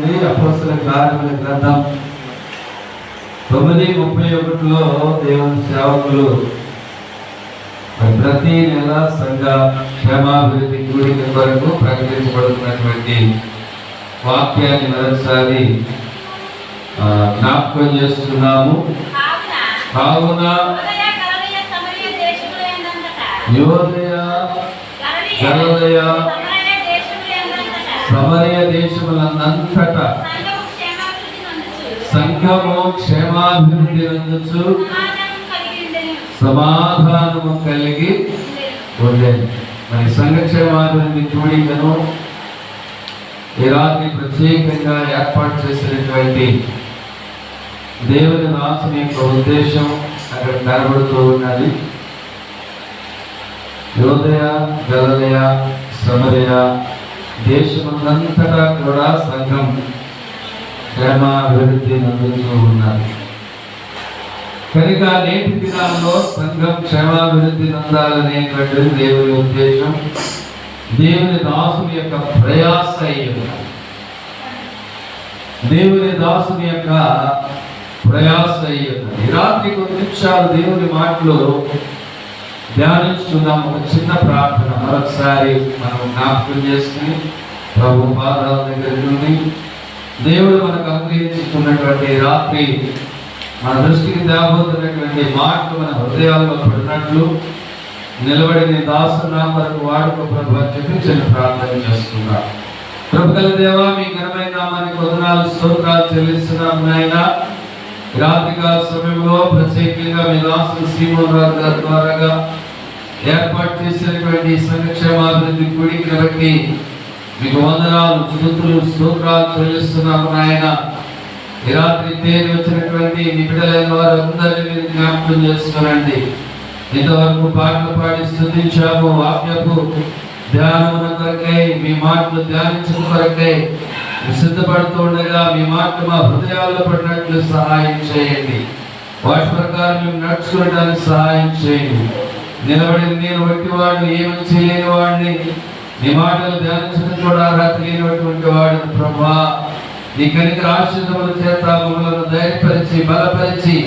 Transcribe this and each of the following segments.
చూడండి, అపోస్తలుల కార్యముల గ్రంథం 9:31లో దేవుని సేవకులు ప్రతి నెల సంఘ క్షేమాభివృద్ధి కూడిక కొరకు ప్రకటించబడుతున్నటువంటి వాక్యాన్ని మరొకసారి జ్ఞాపకం చేస్తున్నాము. కావున యోదయ గలిలయ సమరయ దేశములంతటా సంఘము క్షేమాభివృద్ధి నందుచు సమాధానము కలిగి ఉండేది. మరి సంఘ క్షేమాభివృద్ధి కూడికను ఈ రాత్రి ప్రత్యేకంగా ఏర్పాటు చేసినటువంటి దేవుని దాసుని యొక్క ఉద్దేశం అక్కడ కనబడుతూ ఉన్నది. యోదయ గలిలయ సమరయ దేశమంతటా కూడా సంఘం క్షేమాభివృద్ధి నందుతూ ఉన్నారు. కనుక నేటి దినాల్లో సంఘం క్షేమాభివృద్ధి నందాలనేటువంటి దేవుని ఉద్దేశం, దేవుని దాసుని యొక్క ప్రయాస అయ్యున్నది. దేవుని దాసుని యొక్క ప్రయాస అయ్యున్నది. రాత్రి కొన్ని నిమిషాలు దేవుని మాటలు ధ్యానించుకుందాం. ఒక చిన్న ప్రార్థన మరొకసారి మనం జ్ఞాపకం చేసుకుని ప్రభు పాదాల దగ్గర నుండి దేవుడు మనకు అనుగ్రహించుకున్నటువంటి రాత్రి మన దృష్టికి తేబోతున్నటువంటి మాటలు మన హృదయాల్లో పడినట్లు నిలబడిన దాసునా వరకు వాడుకో ప్రభు అని చెప్పి చిన్న ప్రార్థన చేస్తున్నాం. కృపగల దేవా, మీ ఘనమైన నామానికి వందనాలు స్తోత్రాలు చెల్లిస్తున్నాం నాయన. రాత్రికాల సమయంలో ప్రత్యేకంగా మీ దాసులు సీమోన్ రాజు గారి ద్వారాగా ఏర్పాటు చేసినటువంటి సంక్షేమాభివృద్ధి కూడికను బట్టి మీకు వందనాలు స్తుతులు స్తోత్రాలు చెల్లిస్తున్నాము నాయన. ఈ రాత్రి తేలి వచ్చినటువంటి మీ బిడ్డలైన వారు అందరినీ మీరు జ్ఞాపకం చేసుకోనండి. ఇంతవరకు పాటలు పాడి స్తుతించాము. వాక్యపు ధ్యానమున కొరకై, మీ మాటలు ధ్యానించిన కొరకై సిద్ధపడుతూ ఉండగా మీ మాటలు మా హృదయాల్లో పడినట్లు సహాయం చేయండి. వాటి ప్రకారం మేము నడుచుకోవడానికి సహాయం చేయండి. నిలబడి నేను బట్టి వాడిని, ఏమి చేయలేని వాడిని, నీ మాటలు ధ్యానించడం కూడా అర్హత లేనటువంటి వాడిని ప్రభా. నీ కనికర ఆశీర్వాదముల చేత మమ్మల్ని ధైర్యపరిచి బలపరిచి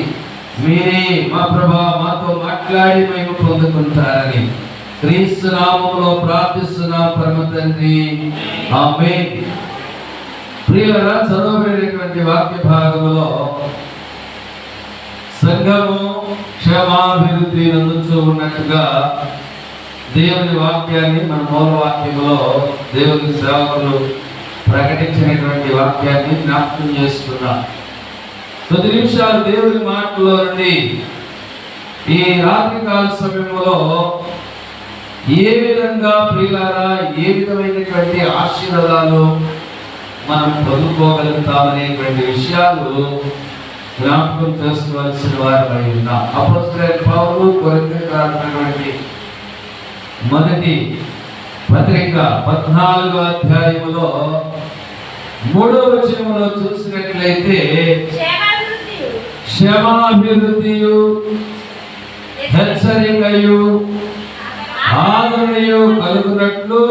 మీరే మా ప్రభా మాతో మాట్లాడి మేము పొందుకుంటారని క్రీస్తు నామములో ప్రార్థిస్తున్నాం పరమ తండ్రి, ఆమేన్. ప్రియులారా, చదవబడినటువంటి వాక్య భాగంలో సంఘము క్షేమాభివృద్ధి నందుతూ ఉన్నట్టుగా దేవుని వాక్యాన్ని మన మూల వాక్యంలో దేవుని సేవకులు ప్రకటించినటువంటి వాక్యాన్ని జ్ఞాపకం చేసుకున్నాం. 10 నిమిషాలు దేవుని మాటలో నుండి ఈ రాత్రికాల సమయంలో ఏ విధంగా ప్రియులారా, ఏ విధమైనటువంటి ఆశీర్వాదాలు మనం పొందుకోగలుగుతామనేటువంటి విషయాలు జ్ఞాపకం చేసుకోవాల్సిన వారమై ఉన్నాం. అపోస్తలుడైన పౌలు కొరింథీయులకు రాసినటువంటి మొదటి పత్రిక 14వ అధ్యాయములో 3వ వచనములో చూసినట్లయితే క్షేమాభివృద్ధియు హెచ్చరికయు ఆదరణయు కలుగునట్లు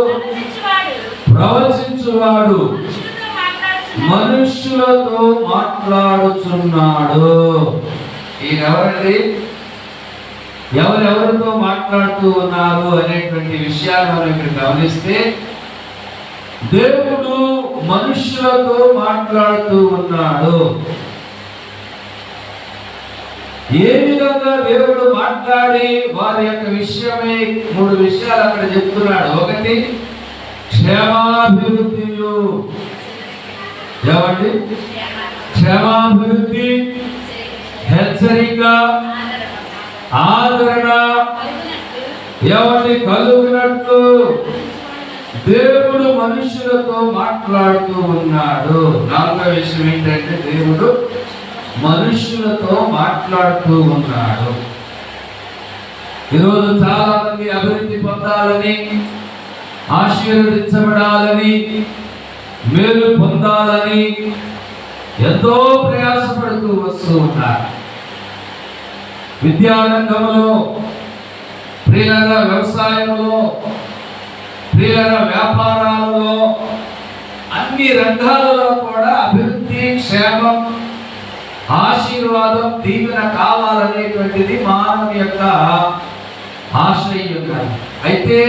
ప్రవచించువాడు మనుష్యులతో మాట్లాడుచున్నాడు. ఈయనెవరండి? ఎవరెవరితో మాట్లాడుతూ ఉన్నారు అనేటువంటి విషయాన్ని మనం ఇక్కడ గమనిస్తే, దేవుడు మనుష్యులతో మాట్లాడుతూ ఉన్నాడు. ఏ విధంగా దేవుడు మాట్లాడి వారి యొక్క విషయమే 3 విషయాలు అక్కడ చెప్తున్నాడు. ఒకటి క్షేమాభివృద్ధియు, ఏమండి? క్షేమాభివృద్ధి, హెచ్చరిక, ఆదరణ ఏమండి కలుగునట్లు దేవుడు మనుషులతో మాట్లాడుతూ ఉన్నాడు. 4వ విషయం ఏంటంటే దేవుడు మనుషులతో మాట్లాడుతూ ఉన్నాడు. ఈరోజు చాలా మంది అభివృద్ధి పొందాలని, ఆశీర్వదించబడాలని, మేలు పొందాలని ఎంతో ప్రయాసపడుతూ వస్తూ ఉన్నారు. విద్యారంగంలో, ప్రియుల వ్యవసాయంలో, ప్రియుల వ్యాపారాలలో, అన్ని అన్ని రంగాలలో కూడా అభివృద్ధి, క్షేమం, ఆశీర్వాదం, దీవెన కావాలనేటువంటిది మానవుని యొక్క ఆశయం. అయితే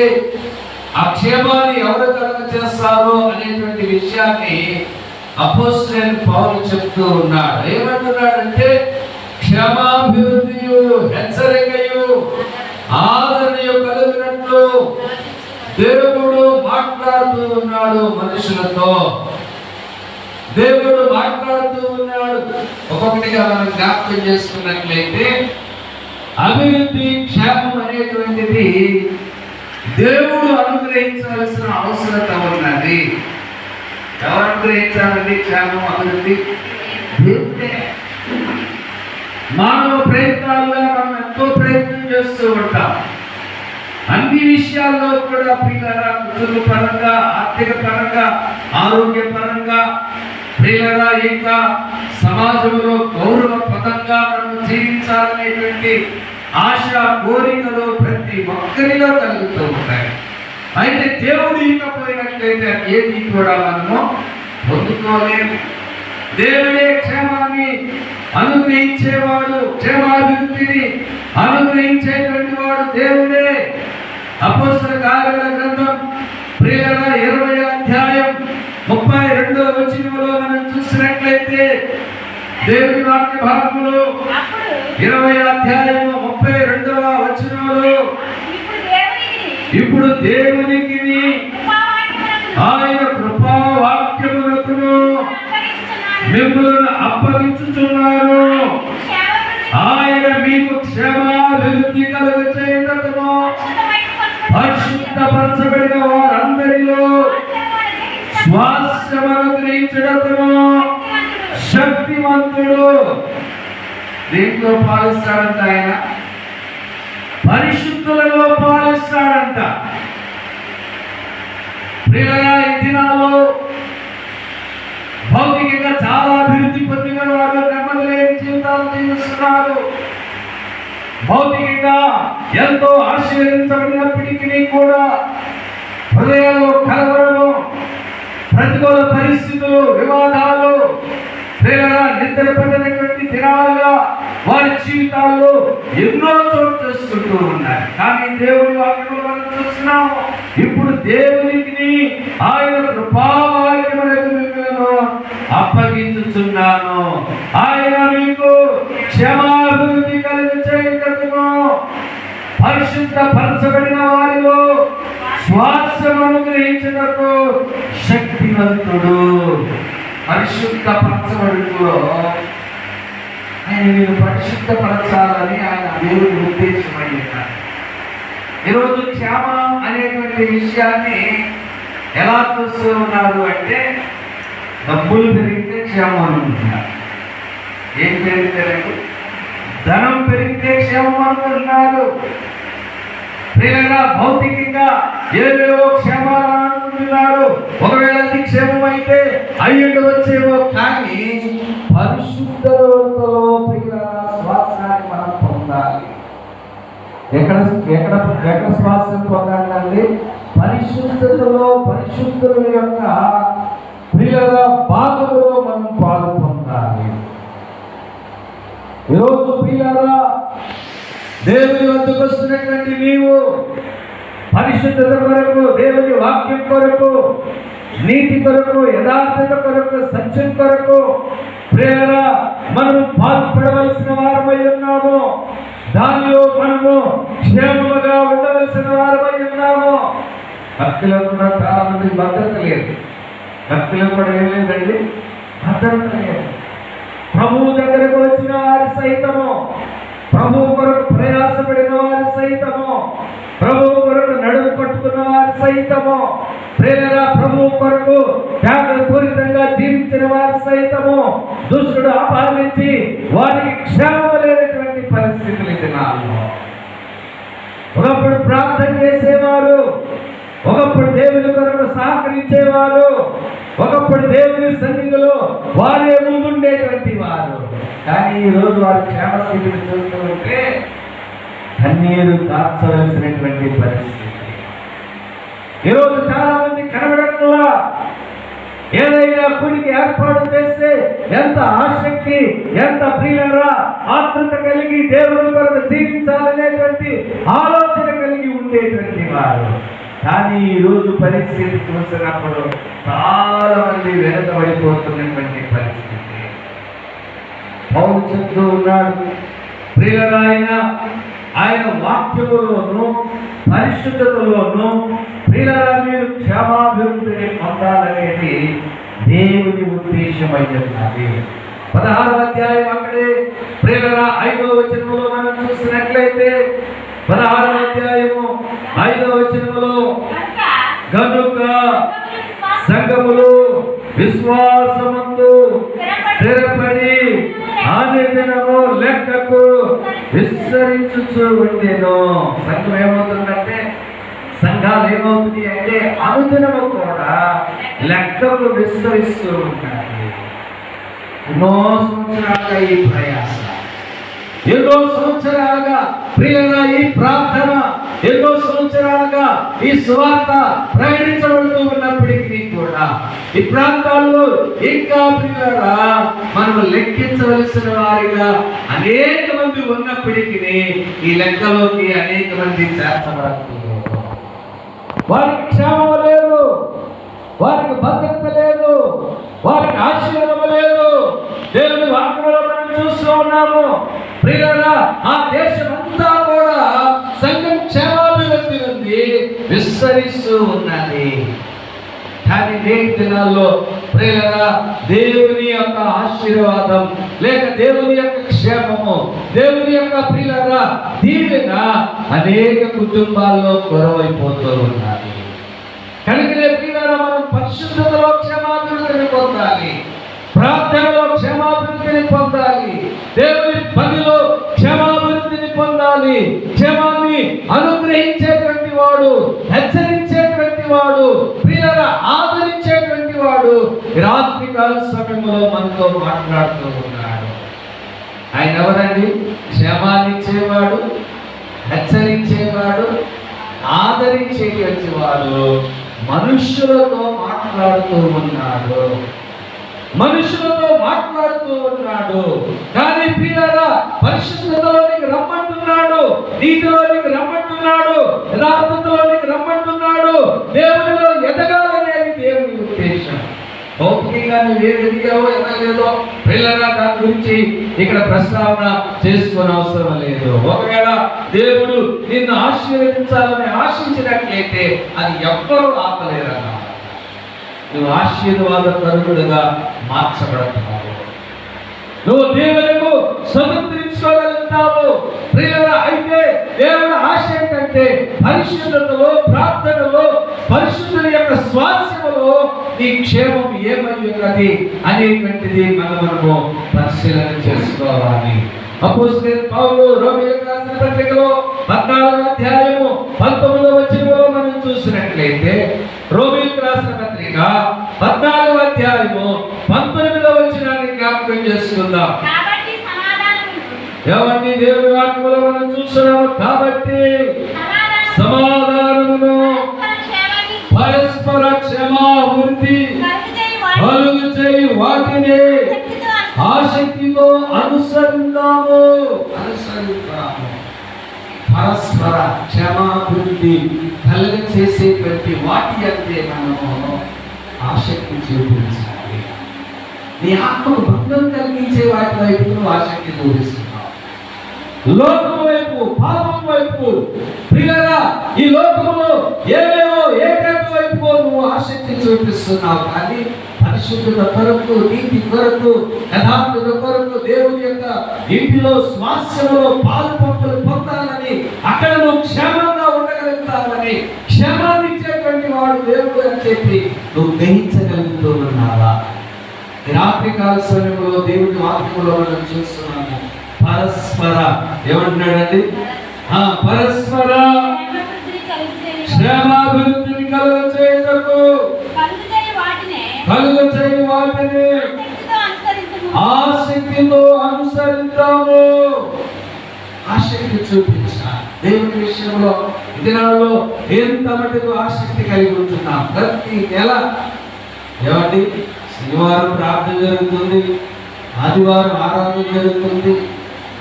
ఆ క్షేమాన్ని ఎవరు కనుక చేస్తారో అనేటువంటి విషయాన్ని అపోస్తలుడైన పౌలు చెప్తూ ఉన్నాడు. ఏమంటున్నాడంటే, క్షేమాభివృద్ధియు హెచ్చరికయు ఆదరణయు కలిగినట్లు దేవుడు మాట్లాడుతూ ఉన్నాడు మనుషులతో. దేవుడు మాట్లాడుతూ ఉన్నాడు. ఒక్కొక్కటిగా మనం జ్ఞాపకం చేసుకున్నట్లయితే, అభివృద్ధి, క్షేమం అనేటువంటిది దేవుడు అనుగ్రహించాల్సిన అవసరత ఉన్నది. ఎవరు అనుగ్రహించాలండి క్షేమం, అభివృద్ధి? దేవుడే. మానవ ప్రయత్నాల్లో మనం ఎంతో ప్రయత్నం చేస్తూ ఉంటాం. అన్ని విషయాల్లో కూడా ప్రియులారా, కుటుంబ పరంగా, ఆర్థిక పరంగా, ఆరోగ్య పరంగా, ప్రియులారా, ఇంకా సమాజంలో గౌరవప్రదంగా మనం జీవించాలనేటువంటి ఆశ, కోరికలు ప్రతి ఒక్కరిలో కలుగుతూ ఉంటాయి. అయితే దేవుడు ఇకపోయినట్లయితే ఏది కూడా మనము పొందుకోలేము. దేవుడే క్షేమాన్ని అనుగ్రహించేవాడు, క్షేమాభివృద్ధిని అనుగ్రహించేటువంటి వాడు దేవుడే. అపోస్తలుల కార్యముల గ్రంథం ప్రియులారా 20వ అధ్యాయం 32వ వచనంలో మనం చూసినట్లయితే, దేవుని వాక్య భాగములో 20వ అధ్యాయం 32వ వచనంలో, ఇప్పుడు దేవునికి ఆయన కృపావాక్యములకును మిమ్మల్ని అప్పగించుచున్నారు. ఆయన మీకు క్షేమాభివృద్ధి కలుగచేయుటకును పరిశుద్ధపరచబడిన వారందరిలో స్వాస్థ్యం అనుగ్రహించుటకును శక్తివంతుడు. దేంట్లో పాలిస్తాడంట? ఆయన పరిశుద్ధులలో పాలిస్తాడంట. ప్రియులారా, ఈ దినాల్లో భౌతికంగా చాలా అభివృద్ధి పొందిన వారు నెమ్మది లేని జీవితాలు జీవిస్తున్నారు. భౌతికంగా ఎంతో ఆశీర్వదించబడినప్పటికీ కూడా హృదయాల్లో కలవరము, ప్రతికూల పరిస్థితులు, వివాదాలు, నిద్ర పడినటువంటి దినాలుగా వారి జీవితాల్లో ఎన్నో చోటు చేసుకుంటూ ఉన్నాయి. కానీ దేవుని వాక్యంలో మనం చూస్తున్నాము, ఇప్పుడు దేవునికి ఆయన కృపావాక్యములకు మిమ్మల్ని అప్పగించుచున్నాను. ఆయన మీకు క్షేమాభివృద్ధి కలుగచేయుటకును పరిశుద్ధ పరచబడిన వారిలో స్వాస్థ్యం అనుగ్రహించుటకు శక్తివంతుడు. పరిశుద్ధ పరచబడులో ఆయన నేను పరిశుద్ధపరచాలని ఆయన దేవుడి ఉద్దేశమై ఉన్నారు. ఈరోజు క్షేమం అనేటువంటి విషయాన్ని ఎలా చూస్తూ ఉన్నారు అంటే, డబ్బులు పెరిగితే క్షేమం అనుకుంటున్నారు. ఏం పెరిగితే? ధనం పెరిగితే క్షేమం అనుకుంటున్నారు. ప్రియులారా, భౌతికంగా ఏవేవో క్షేమాలు అనుకుంటున్నారు. ఒకవేళ అది క్షేమం అయితే అయ్యుండి వచ్చేవో, కానీ పరిశుద్ధతలో ప్రియులారా స్వాస్థ్యాన్ని మనం పొందాలి. ఎక్కడ ఎక్కడ ఎక్కడ స్వాస్థ్యం పొందాలండి? పరిశుద్ధతలో, పరిశుద్ధుల యొక్క ప్రియులారా భాగంలో మనం పాలు పొందాలి. ఈరోజు ప్రియులారా, దేవుని వద్దకు వస్తున్నటువంటి నీవు పరిశుద్ధత కొరకు, దేవుని వాక్యం కొరకు, నీతి కొరకు, యథార్థత కొరకు, సత్యం కొరకు ప్రియులారా మనము పాల్పడవలసిన వారమై ఉన్నాము. దానిలో మనము క్షేమముగా ఉండవలసిన వారమై ఉన్నాము. భక్తిలో కూడా చాలా మంది భద్రత లేదు. భక్తిలో కూడా ఏం లేదండి, భద్రత లేదు. ప్రభువు దగ్గరకు వచ్చిన వారి సైతము, ప్రభువు కొరకు ప్రయాసపడిన వారి సైతము, ప్రభువు కొరకు నడుము పట్టుకున్న వారి సైతము, ప్రేరణ ప్రభువు కొరకు త్యాగపూరితంగా జీవించిన వారి సైతము దుష్టుడు అపహరించి వారికి క్షేమం లేనటువంటి పరిస్థితులు దినాల్లో. ఒకప్పుడు ప్రార్థన చేసేవారు, ఒకప్పుడు దేవుని కొరకు సహకరించేవారు, ఒకప్పుడు దేవుని సన్నిధిలో వారే ముందుండేటువంటి వారు. కానీ ఈ రోజు వారి క్షేమ స్థితిని చూస్తుంటే కన్నీరు దాచవలసినటువంటి పరిస్థితి. ఈరోజు చాలా మంది కనబడకుండా ఏదైనా గుడికి ఏర్పాటు చేస్తే ఎంత ఆసక్తి, ఎంత ప్రియులరా ఆతృత కలిగి దేవుని కొరకు జీవించాలనేటువంటి ఆలోచన కలిగి ఉండేటువంటి వారు. కానీ ఈరోజు పరిస్థితి చూసినప్పుడు చాలా మంది వెనకబడిపోతున్నటువంటి పరిస్థితి. పౌలు చెప్తూ ఉన్నాడు, ప్రియులరా ఆయన వాక్యములోను పరిశుద్ధతలోను ప్రియులరా మీరు క్షేమాభివృద్ధిని పొందాలనేది దేవుని ఉద్దేశం అయి ఉన్నది. 16వ అధ్యాయం అక్కడే ప్రియులరా 5వ వచనంలో మనం చూసినట్లయితే 16వ అధ్యాయము 5వ వచనంలో గనుక సంఘములు విశ్వాసమందు స్థిరపడి ఆదిదినము లెక్కకు విస్తరించుచూ ఉండెను. సంఘం ఏమవుతుందంటే, సంఘాలు ఏమవుతుంది అంటే అనుదినము కూడా లెక్కకు విస్తరిస్తూ ఉంటాయి. ఎన్నో సంవత్సరాలుగా ఈ ప్రయాస, ఎన్నో సంవత్సరాలుగా ప్రియులరా ఈ ప్రార్థన, ఎన్నో సంవత్సరాలుగా ఈ సువార్త ప్రకటించబడుతూ ఉన్నప్పటికీ కూడా ఈ ప్రాంతాల్లో ఇంకా ప్రియులరా మనం లెక్కించవలసిన వారిగా అనేక మంది ఉన్నప్పటికీ ఈ లెక్కలోకి అనేక మంది చేర్చబడుతున్నారు. వారికి క్షేమం లేదు, వారికి భద్రత లేదు, వారికి ఆశీర్వాదం లేదు. దేవుని వాక్యంలో మనం చూస్తూ ఉన్నాము ప్రియులరా, ఆ దేశమంతా కూడా సంఘం క్షేమాభివృద్ధి ఉంది, విస్తరిస్తూ ఉన్నది. కానీ నేటి దినాల్లో ప్రియులరా దేవుని యొక్క ఆశీర్వాదం లేక దేవుని యొక్క క్షేమము, దేవుని యొక్క ప్రియులరా దీవెన అనేక కుటుంబాల్లో కొరవైపోతూ ఉన్నది. కనుకనే ప్రియులరా మనం పరిశుద్ధతలో క్షేమాభివృద్ధిని పొందాలి, ప్రార్థనలో క్షేమాభివృద్ధిని పొందాలి, దేవుని పనిలో క్షేమాభివృద్ధిని పొందాలి. క్షేమాన్ని అనుగ్రహించేటువంటి వాడు, హెచ్చరించేటువంటి వాడు, ప్రియులరా ఆదరించేటువంటి వాడు రాత్రికాల సమయంలో మనతో మాట్లాడుతూ ఉన్నాడు. ఆయన ఎవరండి? క్షేమాన్ని ఇచ్చేవాడు, హెచ్చరించేవాడు, ఆదరించేటువంటి వాడు. మనుష్యులతో మాట్లాడుతూ ఉన్నాడు, మనుషులతో మాట్లాడుతూ ఉన్నాడు. కానీ ప్రియులారా పరిశుద్ధతలోనికి రమ్మంటున్నాడు, నీతిలోనికి రమ్మంటున్నాడు, యథార్థతలోనికి రమ్మంటున్నాడు. దేవునిలో ఎదగాలనేది దేవుని ఉద్దేశం. భౌతికంగా నువ్వు ఏది ఎదిగావో ఎదగలేదో ప్రియులారా దాని గురించి ఇక్కడ ప్రస్తావన చేసుకునే అవసరం లేదు. ఒకవేళ దేవుడు నిన్ను ఆశీర్వదించాలని ఆశించినట్లయితే అది ఎవ్వరూ ఆపలేరన్నా. నువ్వు ఆశీర్వాదకరుడుగా మార్చబడతావు, నువ్వు దేవులకు స్వతంత్రించుకోగలుగుతావు. ప్రియులారా అయితే దేవుని ఆశ ఏంటంటే పరిశుద్ధతలో, ప్రార్థనలో, పరిశుద్ధుల యొక్క స్వాస్థ్యములో నీ క్షేమం ఏమై ఉన్నది అనేటువంటిది మనము పరిశీలన చేసుకోవాలి. అపోస్తలుడైన పౌలు రోమీయులకు రాసిన పత్రికలో 14వ అధ్యాయము 19వ వచనంలో మనం చూసినట్లయితే, రోమీయులకు రాసిన పత్రిక 14వ అధ్యాయము 19వ వచనాన్ని జ్ఞాపకం చేసుకుందాం. ఎవరిని దేవుని వాక్యంలో మనం చూస్తున్నాము. కాబట్టి సమాధానమును పరస్పర క్షమాభివృద్ధి కలుగు చేయి వాటిని ఆసక్తితో అనుసరిద్దాము. పరస్పర క్షమాభివృద్ధి కలుగ చేసేటువంటి వాటి అంటే మనము ఆసక్తి చూపించాలి. నీ ఆత్మకు భంగం కలిగించే వాటి వైపు నువ్వు ఆసక్తి చూపిస్తున్నావు, లోకం వైపు, పాపం వైపు. ప్రియులారా ఈ లోకములో ఏవేవో ఏకైక వైపు నువ్వు ఆసక్తి చూపిస్తున్నావు. కానీ పరిశుద్ధత కొరకు, నీతి కొరకు, యథార్థత కొరకు, దేవుని యొక్క ఇంటిలో స్వాస్థ్యంలో పాలు పంపులు పొందాలని, అక్కడ నువ్వు క్షేమంగా ఉండగలుగుతావని, క్షేమాన్ని ఇచ్చేటువంటి వాడు దేవుడు అని చెప్పి నువ్వు గ్రహించగలుగుతూ ఉన్నావా? రాత్రికాల సమయంలో దేవుని వాక్యంలో మనం చూస్తున్నాము. పరస్పర ఏమంటున్నాడండి? పరస్పర క్షేమాభివృద్ధిని కలుగచేయుటకు వాటిని ఆసక్తితో అనుసరిద్దాము. ఆసక్తి చూపించాలి దేవుని విషయంలో. దినాల్లో ఎంత మటుకు ఆసక్తి కలిగి ఉంటున్నాం. ప్రతి నెల ఏమండి, శనివారం ప్రార్థన జరుగుతుంది, ఆదివారం ఆరాధన జరుగుతుంది.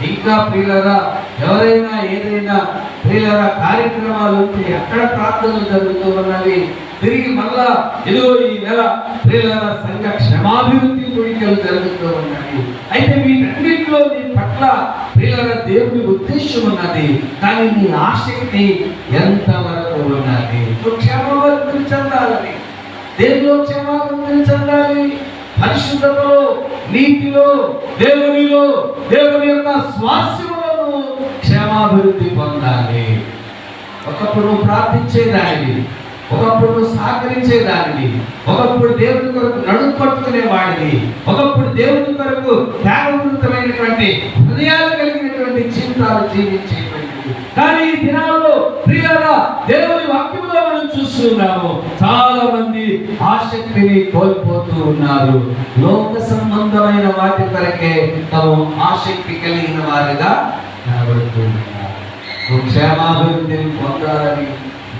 ఇంకా ప్రియులరా ఎవరైనా ఏదైనా ప్రియులరా కార్యక్రమాలు ఉంటే అక్కడ ప్రార్థనలు జరుగుతూ ఉన్నవి. తిరిగి మళ్ళా ఇదిగో ఈ నెల ప్రియులరా సంఘ క్షమాభివృద్ధి కోరికలు జరుగుతూ ఉన్నవి. అయితే వీటన్నిటిలో నీ పట్ల ప్రియులరా దేవుని ఉద్దేశం ఉన్నది, కానీ నీ ఆసక్తి ఎంతవరకు ఉన్నది? నువ్వు క్షమాభివృద్ధి చెందాలని, దేవులో క్షమాభివృద్ధి చెందాలి, పరిశుద్ధతలో, నీతిలో, దేవునిలో, దేవుని యొక్క స్వాస్యములో క్షేమాభివృద్ధి పొందాలి. ఒకప్పుడు నువ్వు ప్రార్థించేదానివి, ఒకప్పుడు నువ్వు సహకరించేదానివి, ఒకప్పుడు దేవుని కొరకు నడుము పట్టుకునే వాడివి, ఒకప్పుడు దేవుని కొరకు త్యాగపూరితమైనటువంటి హృదయాలు కలిగినటువంటి జీవితాలు జీవించేటువంటివి. కానీ ఈ దినాల్లో ప్రియులారా దేవుని వాక్యంలో మనం చూస్తున్నాము, చాలా మంది ఆసక్తిని కోల్పోతూ ఉన్నారు. లోక సంబంధమైన వాటి కొరకే తాము ఆసక్తి కలిగిన వారిగా కనబడుతూ ఉన్నారు. క్షేమాభివృద్ధిని పొందాలని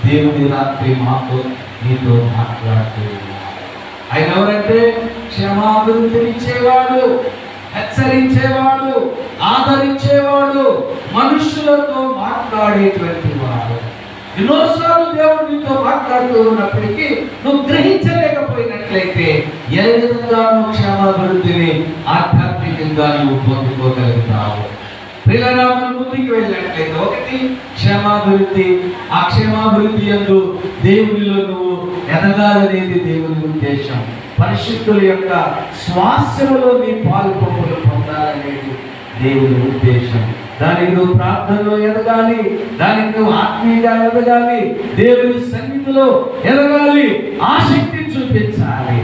దేవుని రాత్రి మాతో నీతో మాట్లాడుతూ ఉన్నారు. ఆయన ఎవరంటే క్షేమాభివృద్ధినిచ్చేవాడు, హెచ్చరించేవాడు, ఆదరించేవాడు, మనుషులతో మాట్లాడేటువంటి వాడు. ఎన్నోసార్లు దేవుడు నీతో మాట్లాడుతూ ఉన్నప్పటికీ నువ్వు గ్రహించలేకపోయినట్లయితే ఏ విధంగా నువ్వు క్షేమాభివృద్ధిని ఆధ్యాత్మికంగా నువ్వు పొందుకోగలుగుతావు? ప్రియులారా ముందుకు వెళ్ళినట్లయితే ఒకటి క్షేమాభివృద్ధి. ఆ క్షేమాభివృద్ధి యందు దేవునిలో నువ్వు ఎదగాలనేది దేవుని ఉద్దేశం. పరిశుద్ధుల యొక్క స్వాస్యములో నీ పాల్పొంపులు పొందాలనేది దేవుని ఉద్దేశం. దానికి నువ్వు ప్రార్థనలో ఎదగాలి, దానికి నువ్వు ఆత్మీయంగా ఎదగాలి, దేవుని సన్నిధిలో ఎదగాలి, ఆసక్తి చూపించాలి.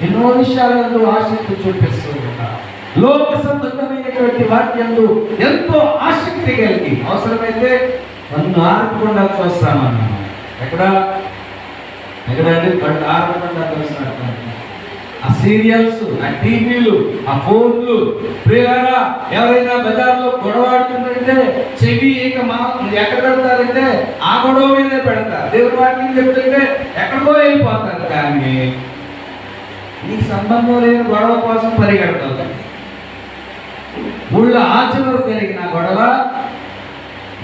ఎన్నో విషయాలను ఆసక్తి చూపిస్తూ ఉంటా. లోక సంబంధమైనటువంటి వాక్యంలో ఎంతో ఆసక్తి కలిగి అవసరమైతే నన్ను ఆరకుండా చూస్తామన్నాను. ఎక్కడండి కళ్ళు ఆరకుండా చూస్తాను. ఆ సీరియల్స్, ఆ టీవీలు, ఆ ఫోన్లు, ప్రియులారా ఎవరైనా బజార్లో గొడవాడుతుందంటే చెవి ఇక ఎక్కడ పెడతారంటే ఆ గొడవ మీదే పెడతారు. దేవుడి వాక్యం చెప్తుంటే ఎక్కడికో వెళ్ళిపోతారు. కానీ నీకు సంబంధం లేని గొడవ కోసం పరిగెడతావు. ఊళ్ళో ఆచరణ జరిగిన గొడవ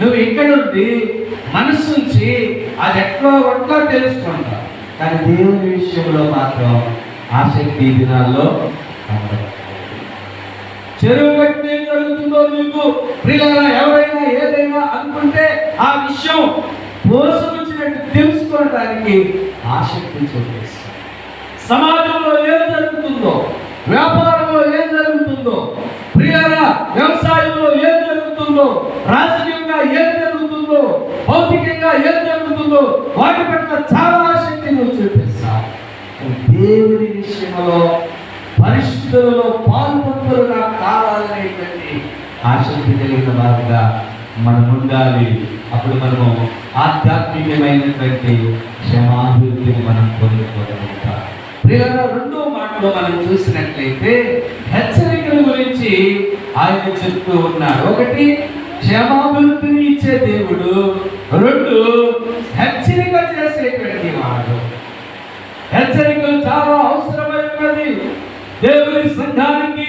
నువ్వు ఇక్కడ నుండి మనసు నుంచి అది ఎట్లా తెలుసుకుంటావు. కానీ దేవుని విషయంలో మాత్రం ఆసక్తి దినాల్లో చెరువు కట్టి ఏం జరుగుతుందో నీకు ప్రియులారా ఎవరైనా ఏదైనా అనుకుంటే ఆ విషయం పోసొచ్చినట్టు తెలుసుకోవడానికి ఆసక్తి చూపిస్తుంది. సమాజంలో ఏం జరుగుతుందో, వ్యాపారంలో ఏం జరుగుతుందో, ప్రియులారా వ్యవసాయంలో ఏం జరుగుతుందో, రాజకీయంగా ఏం జరుగుతుందో, భౌతికంగా ఏం జరుగుతుందో వాటి పట్ల చాలా ఆసక్తి నువ్వు చూపిస్తా. దేవుని విషయంలో పరిశుద్ధులలో పాల్పొందులుగా కావాలనేటువంటి ఆసక్తి కలిగిన వారుగా మనం ఉండాలి. అప్పుడు మనము ఆధ్యాత్మికమైనటువంటి క్షమాభివృద్ధిని మనం పొందుకోగలుగుతాం. ప్రియులారా రెండో మాటలో మనం చూసినట్లయితే హెచ్చరికల గురించి ఆయన చెప్తూ ఉన్నాడు. ఒకటి క్షమాభివృద్ధిని ఇచ్చే దేవుడు, రెండు హెచ్చరిక చేసేటువంటి వాడు. హెచ్చరికలు చాలా అవసరమైనది. దేవుని సంఘానికి,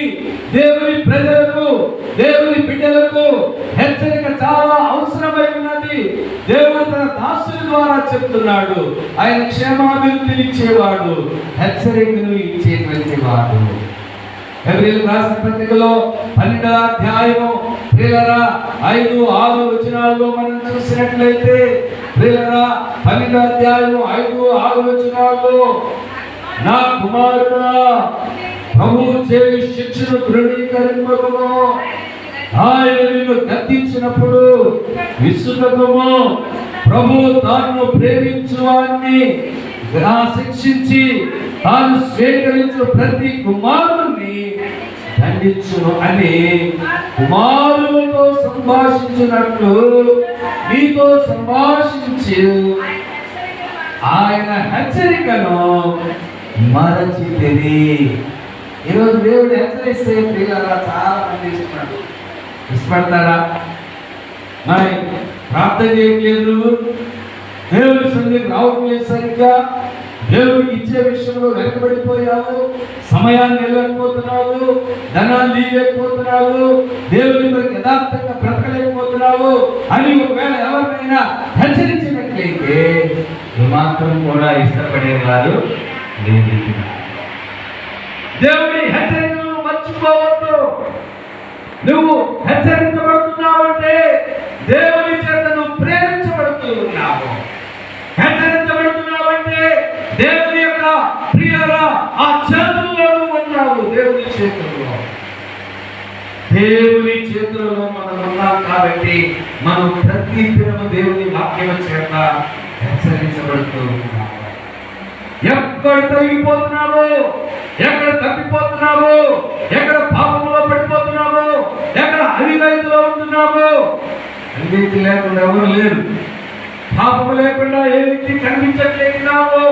దేవుని ప్రజలకు, దేవుని బిడ్డలకు హెచ్చరిక చాలా అవసరమైనది. దేవుడు తన దాసుల ద్వారా చెప్తున్నాడు. ఆయన క్షేమాభివృద్ధిని ఇచ్చేవాడు, హెచ్చరికను ఇచ్చేటువంటి వాడు. హెబ్రీయులకు రాసిన పత్రికలో 12వ అధ్యాయము ప్రియులారా 5-6 వచనాల్లో మనం చూసినట్లయితే ప్రియులారా 12వ అధ్యాయము 5-6 వచనాల్లో నా కుమారుడా ప్రభువు చేయు శిక్షను దృఢీకరింపకము, ఆయన నిన్ను గద్దించినప్పుడు విసుగకము. ప్రభువు తాను ప్రేమించు వారిని శిక్షించి తాను స్వీకరించు ప్రతి కుమారుని దండించును అని కుమారులతో సంభాషించినట్లు నీతో సంభాషించి ఆయన హెచ్చరికను మరచితిరి. ఈరోజు దేవుడు హెచ్చరిస్తే ప్రియులారా చాలా మంది ఇష్టపడతారా? మరి ప్రార్థన చేయట్లేదు, దేవుని సన్నిధికి రావట్లేదు, సరిగ్గా దేవుడికి ఇచ్చే విషయంలో వెనకబడిపోయావు, సమయాన్ని వెళ్ళకపోతున్నావు, ధనాన్ని ఇవ్వలేకపోతున్నావు, దేవుని కొరకు యథార్థంగా బ్రతకలేకపోతున్నావు అని ఒకవేళ ఎవరినైనా హెచ్చరించినట్లయితే ఏమాత్రం కూడా ఇష్టపడేవారు లేదు. దేవుడి హెచ్చరికలను మర్చిపోవద్దు. నువ్వు హెచ్చరించబడుతున్నావంటే దేవుని చేత నువ్వు ప్రేమించబడుతూ ఉన్నావు. హెచ్చరించబడుతున్నావంటే దేవుని యొక్క ప్రియరా ఆ చేతుల్లో ఉన్నావు. దేవుని చేతుల్లో, దేవుని చేతుల్లో మనం ఉన్నాం కాబట్టి మనం ప్రతి దినము దేవుని వాక్యం చేత హెచ్చరించబడుతూ ఉన్నాము. ఎక్కడ తొలగిపోతున్నావు, ఎక్కడ తప్పిపోతున్నావు, ఎక్కడ పాపంలో పడిపోతున్నావు, ఎక్కడ అవినీతిలో ఉంటున్నావు. అవినీతి లేకుండా ఎవరు లేరు, పాపము లేకుండా ఏ వ్యక్తి కనిపించట్లేదున్నావు.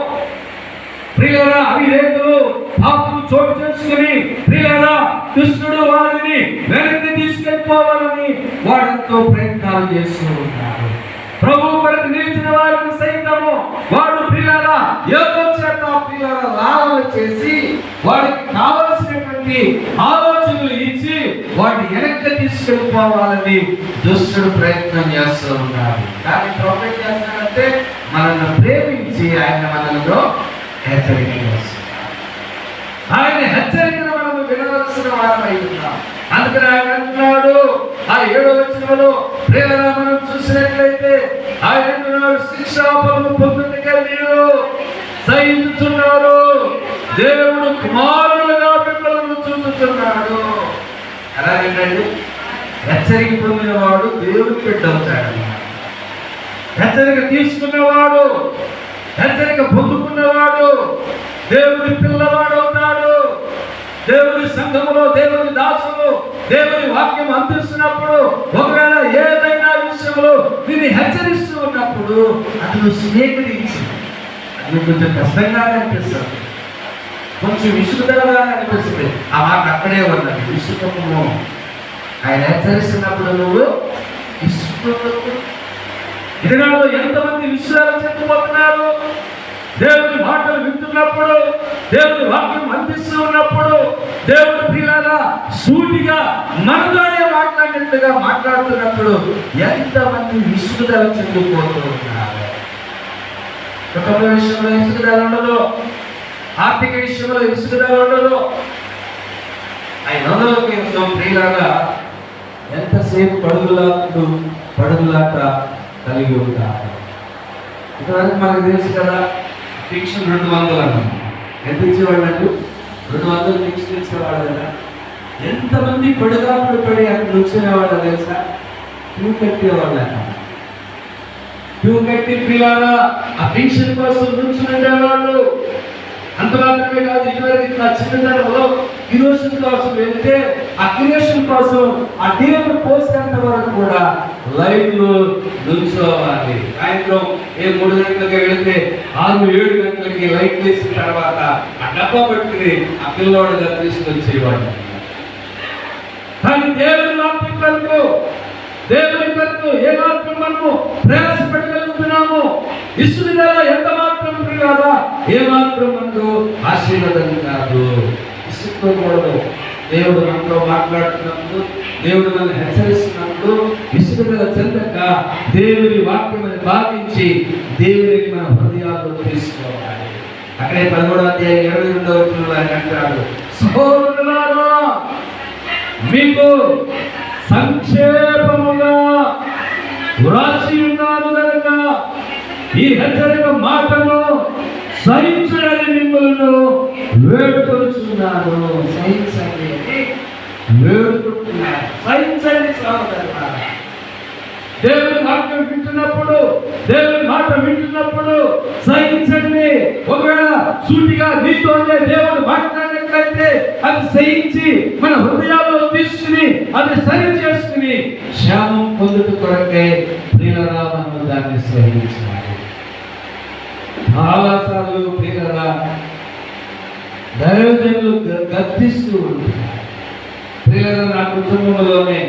ప్రియులారా, అవినీతులు పాపము చోటు చేసుకుని ప్రియులారా కృష్ణుడు వారిని వెనక్కి తీసుకెళ్ళిపోవాలని వాడంతో ప్రయత్నాలు చేస్తూ ఉన్నాడు. ప్రభు కొరకు నిలిచిన వారిని సైతము వాడు ప్రియులారా ఏదో చేత ప్రియులారా లాలన చేసి వాడికి కావలసినటువంటి ఆలోచనలు ఇచ్చి వాడిని వెనక్కి తీసుకెళ్ళిపోవాలని దుష్టుడు ప్రయత్నం చేస్తూ ఉన్నాడు. కానీ ప్రభు ఏం చేస్తున్నాడంటే మనల్ని ప్రేమించి ఆయన మనలో హెచ్చరిక చేస్తున్నాడు. ఆయన హెచ్చరికను మనము వినవలసిన వారమై ఉన్నాం. అందుకని ఆయన అంటున్నాడు ఆ 7వ వచనంలో, ప్రియులారా మనం చూసినట్లయితే ఆయన అంటున్నాడు, శిక్షాఫలము పొందుటకే మీరు సహించుచున్నారు, దేవుడు కుమారులుగా మిమ్మల్ని చూచుచున్నాడు. అలాగేనండి, హెచ్చరిక పొందినవాడు దేవుడు బిడ్డ అవుతాడు. హెచ్చరిక తీసుకున్నవాడు, హెచ్చరిక పొందుకున్నవాడు దేవుడి పిల్లవాడు అవుతాడు. దేవుని సంఘములో దేవుని దాసులు దేవుని వాక్యం అందిస్తున్నప్పుడు ఒకవేళ ఏదైనా విషయంలో దీన్ని హెచ్చరిస్తూ ఉన్నప్పుడు అతను స్నేహితుడిచ్చి అది కొంచెం కష్టంగానే అనిపిస్తుంది, కొంచెం విసుగుదలగానే అనిపిస్తుంది. ఆ మాట అక్కడే ఉన్నది, విసుగము. ఆయన హెచ్చరిస్తున్నప్పుడు నువ్వు విసుగు. ఇదిగాలో ఎంతమంది విషయాలు చెప్పుకుంటున్నారు. దేవుని మాటలు వింటున్నప్పుడు, దేవుని వాక్యం అందిస్తూ ఉన్నప్పుడు, దేవుని ప్రియులారా సూటిగా మనతోనే మాట్లాడినట్లుగా మాట్లాడుతున్నప్పుడు ఎంతమంది విసుగుదల చెందిపోతూ ఉన్నారు. కుటుంబ విషయంలో విసుగుదల ఉండదు, ఆర్థిక విషయంలో విసుగుదల ఉండదు. 500వ కీర్తన ప్రియులారా ఎంతసేపు పడుగులాట కలిగి ఉంటారు. ఇంతవరకు మనకు తెలుసు కదా, ఫిక్షన్ 200 అన్నాం. ఎంత ఇచ్చేవాళ్ళు అంటూ 200 ఫిక్షన్ ఇచ్చేవాళ్ళు కదా. ఎంతమంది పడుగాపులు పడి అక్కడ వచ్చేవాళ్ళు తెలుసా? క్యూ కట్టేవాళ్ళు అన్న. క్యూ కట్టి పిల్లారా ఆ ఫిక్షన్ కోసం నుంచుండేవాళ్ళు. అంత మాత్రమే కాదు, ఇటువరకు నా చిన్నతనంలో కిరోషన్ కోసం వెళ్తే ఆ కిరోషన్ కోసం ఆ దేవుడు పోసేంత వరకు కూడా లైన్ లో నుంచోవాలి. సాయంత్రం 3 గంటలకి వెళితే 6-7 గంటలకి లైట్ వేసిన తర్వాత ఆ డబ్బా పట్టుకుని ఆ పిల్లవాడుగా తీసుకొచ్చేవాడు. కానీ దేవుని వాక్యం కొరకు, దేవుని కొరకు ఏ మాత్రం మనము ప్రయాసపడగలుగుతున్నాము? ఇసుగుదల ఎంత మాత్రం కాదా, ఏ మాత్రం మనకు ఆశీర్వాదం కాదు. ఇసుక్కోకూడదు. దేవుడు మనతో మాట్లాడుతున్నప్పుడు, దేవుడు మనల్ని హెచ్చరిస్తున్నప్పుడు విసుగుదల చెందక దేవుని వాక్యం భావించి దేవుడిని మన హృదయాల్లో తీసుకోవాలి. అక్కడే 13వ అధ్యాయం 22వ వచనంలో ఆయన అంటాడు, సహోదరులారా మీకు సంక్షేపముగా వ్రాసి ఉన్నాను కనుక ఈ హెచ్చరిక మాటను సహించడని మిమ్మల్ని వేడుకొనుచున్నాను. సహించండి అని వేడుకుంటున్నాను. సహించండి సహోదరులారా. దేవుని వాక్యం వింటున్నప్పుడు, దేవుని మాట వింటున్నప్పుడు సహించండి. ఒకవేళ సూటిగా నీతోనే దేవుడు మాట్లాడినట్లయితే అది సహించి మన హృదయాల్లో తీసుకుని అది సరి చేసుకుని క్షేమం పొందుట కొరకే ప్రియులారా మనం దాన్ని సహించాలి. చాలాసార్లు ప్రియులారా దైవజనులు గద్దిస్తూ ఉంటున్నారు. ప్రియులారా నా కుటుంబంలోనే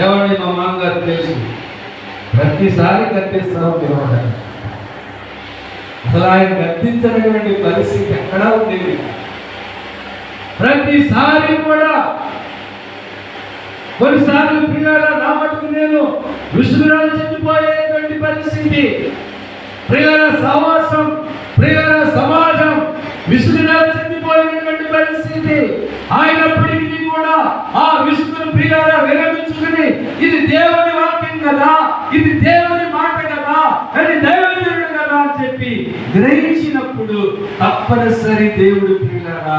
ఎవరిని మా మామగారు తెలుసు, ప్రతిసారి కట్టిస్తాం. అసలు ఆయన గద్దించనటువంటి పరిస్థితి ఎక్కడా ఉండేది కాదు. ప్రతిసారి కూడా కొన్నిసార్లు ప్రియులారా నా మటుకు నేను విసుగురాలు చెందిపోయేటువంటి పరిస్థితి, ప్రియులారా సహవాసం, ప్రియులారా సమాజం విసుగురాలు చెందిపోయేటువంటి పరిస్థితి అయినప్పటికీ కూడా ఆ విసుగును ప్రియులారా విరమించుకుని ఇది దేవుని వాక్యం కదా, ఇది దేవుని మాట కదా, అది దైవజనుడు కదా అని చెప్పి గ్రహించినప్పుడు తప్పనిసరి దేవుడు ప్రియులారా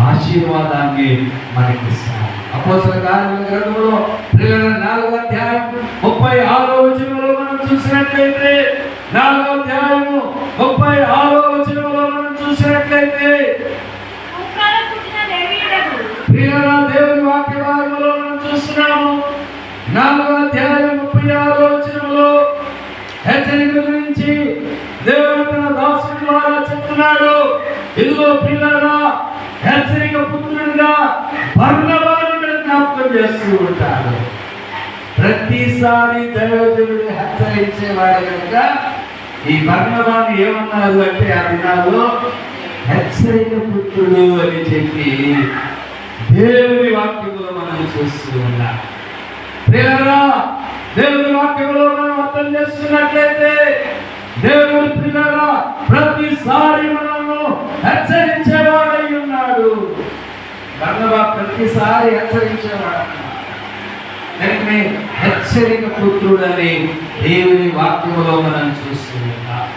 ఆశీర్వాదాన్ని మనకిస్తాడు. అపోస్తలుల కార్యముల గ్రంథంలో ప్రియులారా 4వ అధ్యాయం 36వ వచనంలో మనం చూసినట్లయితే 4వ అధ్యాయం 36వ వచనంలో మనం చూసినట్లయితే ప్రియులారా దేవుని వాక్య భాగంలో మనం చూస్తున్నాము. 4వ అధ్యాయం 36వ వచనంలో హెచ్చరిక గురించి దేవుడు తన దాసుడి ద్వారా చెప్తున్నాడు. ఇదిగో ప్రియులారా హెచ్చరిక పుత్రుడిగా బర్నబాను జ్ఞాపకం చేస్తూ ఉంటాడు. ప్రతిసారి దైవజనుడు హెచ్చరించేవాడు కనుక ఈ బర్నబాను ఏమన్నారు అంటే ఆ దినాల్లో హెచ్చరిక పుత్రుడు అని చెప్పి దేవుని వాక్యంలో మనం చూస్తూ ఉన్నాం. ప్రియులారా దేవుని వాక్యంలో మనం అర్థం చేస్తున్నట్లయితే దేవుడు ప్రియులారా ప్రతిసారి మనల్ని హెచ్చరించేవాడై ఉన్నాడు. బర్నబా ప్రతిసారి హెచ్చరించేవాడు. హెచ్చరిక పుత్రుడని దేవుని వాక్యంలో మనం చూస్తూ ఉన్నాం.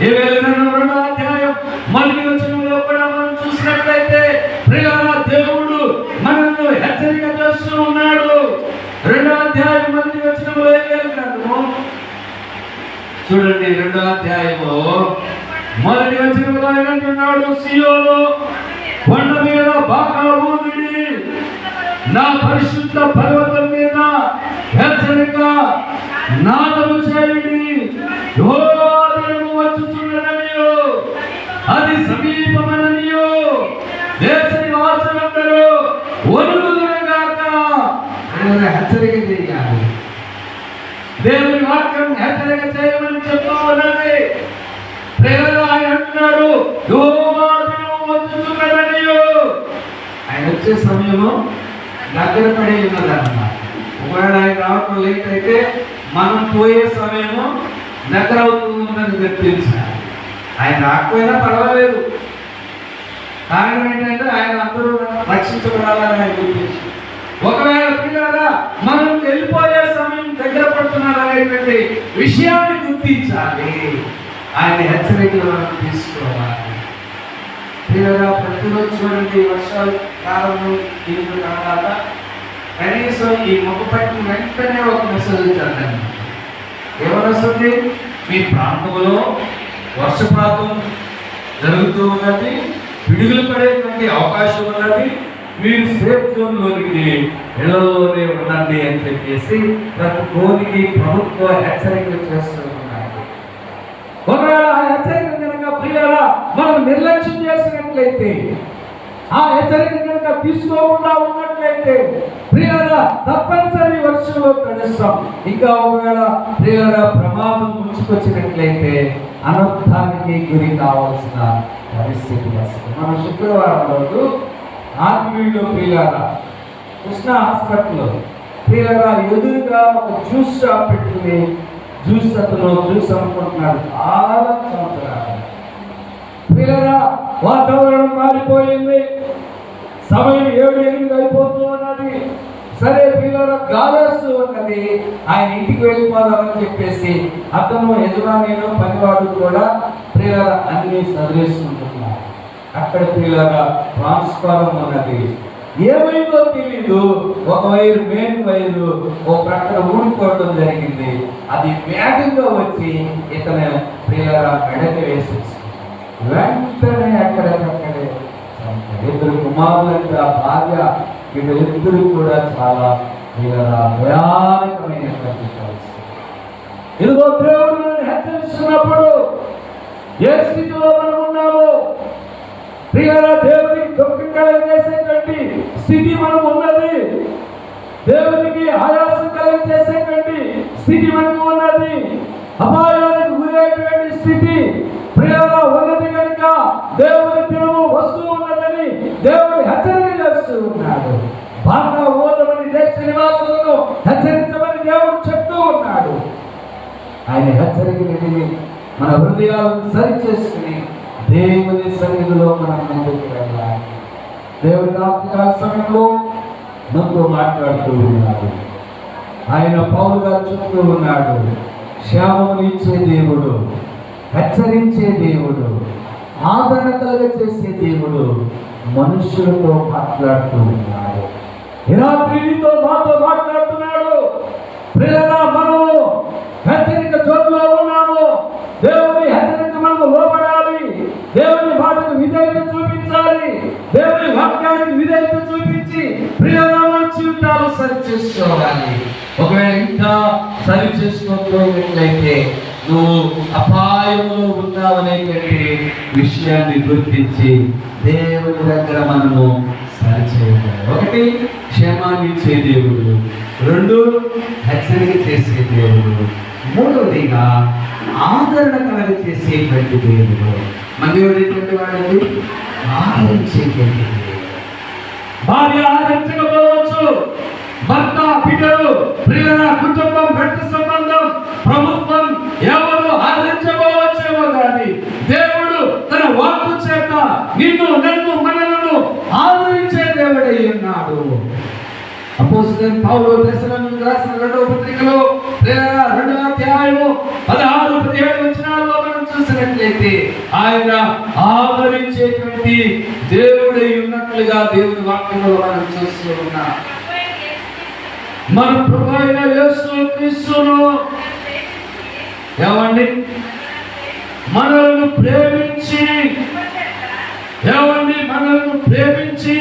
2వ అధ్యాయం 1వ వచనంలో కూడా మనం చూసినట్లయితే ప్రియులారా దేవుడు మనల్ని హెచ్చరిక చేస్తూ ఉన్నాడు. 2వ అధ్యాయం 1వ వచనంలో చూడండి. 2వ అధ్యాయంలో 1వ వచనంలో ఏమంటున్నాడు? సియోను కొండ మీద బాగా ఊదిడి, నా పరిశుద్ధ పర్వతం మీద హెచ్చరిక నాదము చేయండి, యెహోవా దినము వచ్చుచున్నదనియు అది సమీపమననియు దేశ నివాసులందరూ వణుకుదురుగాక. హెచ్చరిక చేయాలి. దేవుని వాక్యం హెచ్చరిక చేయమని చెప్తూ ఉన్నది. ప్రేరణ ఆయన అంటున్నాడు యెహోవా దినము వచ్చుచున్నదనియు. ఆయన వచ్చే సమయము దగ్గర పడి ఉన్నదన్నమాట. ఒకవేళ ఆయన రావటం లేట్ అయితే మనం పోయే సమయము దగ్గర అవుతుందని గుర్తించాలి. ఆయన రాకపోయినా పర్వాలేదు, కారణం ఏంటంటే ఆయన అందరూ రక్షించబడాలని ఆయన గుర్తించి, ఒకవేళ ప్రియులారా మనం వెళ్ళిపోయే సమయం దగ్గర పడుతున్నారనేటువంటి విషయాన్ని గుర్తించాలి. ఆయన హెచ్చరికలు మనం తీసుకోవాలి. ప్రియులారా ప్రతిరోజు చూడండి, వర్షాలు కాలంలో తీవ్ర కాలాల కనీసం ఈ మొక్క పట్టిన వెంటనే ఒక మెసేజ్ చదవండి. ఏమని వస్తుంది? మీ ప్రాంతంలో వర్షపాతం జరుగుతూ ఉన్నది, పిడుగులు పడేటువంటి అవకాశం ఉన్నది, మీరు సేఫ్ జోన్లోనికి ఇళ్లలోనే ఉండండి అని చెప్పేసి ప్రతి కోరికి ప్రభుత్వ హెచ్చరికలు చేస్తూ ఉన్నాయి. ఒకవేళ ఆ హెచ్చరిక కనుక ప్రియులారా మనం నిర్లక్ష్యం చేసినట్లయితే, ఆ హెచ్చరిక కనుక తీసుకోకుండా ఉన్నట్లయితే ప్రియులారా తప్పనిసరి వర్షంలో కలుస్తాం. ఇంకా ఒకవేళ ప్రియులారా ప్రమాదం ముంచుకొచ్చినట్లయితే అనర్థానికి గురి కావాల్సిన పరిస్థితి వస్తుంది. మన శుక్రవారం రోజు ఆత్మీయులు ప్రియులారా కృష్ణ హాస్పిటల్లో ప్రియులారా ఎదురుగా ఒక జ్యూస్ షాప్ పెట్టుకుని జ్యూస్ అతను జ్యూస్ అమ్ముకుంటున్నాడు. చాలా సంవత్సరాలు ప్రియులారా వాతావరణం మారిపోయింది, సమయం 7-8 అయిపోతూ ఉన్నది. సరే ప్రియులారా గాలేస్తూ ఉన్నది, ఆయన ఇంటికి వెళ్ళిపోదామని చెప్పేసి అతను యజమానిలో పనివాడు కూడా ప్రియులారా అన్ని చదివేసుకుంటున్నారు. అక్కడ ప్రియులారా ట్రాన్స్ఫారం ఉన్నది, ఏమైందో తెలీదు. ఒక వైరు మెయిన్ వైరు ఓ ప్రక్కన ఊడిపోవడం జరిగింది. అది వేగంగా వచ్చి ఇతను ప్రియులారా మెడకి వేసి వెంటనే అక్కడికక్కడే ఇద్దరు కుమారులంట భార్య వీళ్ళిద్దరూ కూడా చాలా భయానకమైనటువంటి పరిస్థితి. ఇదిగో దేవుడు హెచ్చరిస్తున్నప్పుడు ఏ స్థితిలో మనం ఉన్నాము ప్రియులారా, దేవునికి దుఃఖం కలిగజేసేటువంటి స్థితి మనం ఉన్నది, దేవునికి ఆయాసం కలిగజేసేటువంటి స్థితి మనకు ఉన్నది, అపాయానికి గురైనటువంటి స్థితి ప్రియులారా, ఉన్నది కనుక దేవుని దినము వస్తూ ఉన్నదని దేవుడు హెచ్చరిక చేస్తూ ఉన్నాడు. బాగా ఓదమని దేశ నివాసులను హెచ్చరించమని దేవుడు చెప్తూ ఉన్నాడు. ఆయన హెచ్చరికని విని మన హృదయాలను సరి చేసుకుని దేవుని సన్నిధిలో మనం ముందుకు వెళ్ళాలి. దేవుని రాత్రికాల సమయంలో మనతో మాట్లాడుతూ ఉన్నాడు. ఆయన పౌలు గారు చెప్తూ ఉన్నాడు, క్షేమమునిచ్చే దేవుడు, హెచ్చరించే దేవుడు, ఆదరణ కలుగ చేసే దేవుడు మనుష్యులతో మాట్లాడుతూ ఉన్నాడు. ఈ రాత్రి నీతో మాతో మాట్లాడుతున్నాడు. ప్రియులారా, మనము హెచ్చరిక జోరులో ఉన్నాము. దేవుని హెచ్చరిక మనము లోబడాలి. దేవుని మాటకు విధేయత చూపించాలి. దేవుని వాక్యానికి విధేయత చూపించి ప్రియులారా మన జీవితాలు సరి చేసుకోవాలి. ఒకవేళ ఇంకా సరి చేసుకోకపోయినట్లయితే నువ్వు అపాయంలో ఉన్నావనేటువంటి విషయాన్ని గుర్తించి దేవుని దగ్గర మనము సరి చేయాలి. ఒకటి, క్షేమాన్ని ఇచ్చే దేవుడు. రెండు, హెచ్చరిక చేసే దేవుడు. మూడవదిగా ఆదరణ కలగ చేసేటువంటి దేవుడు. మన దేవుడు ఎటువంటి వాడండి? ఆదరించేటువంటి దేవుడు. భార్య ఆదరించకపోవచ్చు, భర్త, బిడ్డలు, ప్రియుల కుటుంబం, రక్త సంబంధం, ప్రభుత్వం ఎవరు ఆదరించకపోవచ్చేమో కానీ దేవుడు తన వాక్కు చేత నిన్ను, నన్ను, మనలను ఆదరించే దేవుడై ఉన్నాడు. అపోస్తలుడైన పౌలు దశలోనికి రాసిన 2వ పత్రికలో 2వ అధ్యాయము 16-17 వచనాల్లో మనం చూసినట్లయితే ఆయన ఆదరించేటువంటి దేవుడై ఉన్నట్లుగా దేవుని వాక్యంలో మనం చూస్తూ ఉన్నాం. మన ప్రభువైన యేసు క్రీస్తును ఏమండి మనల్ని ప్రేమించి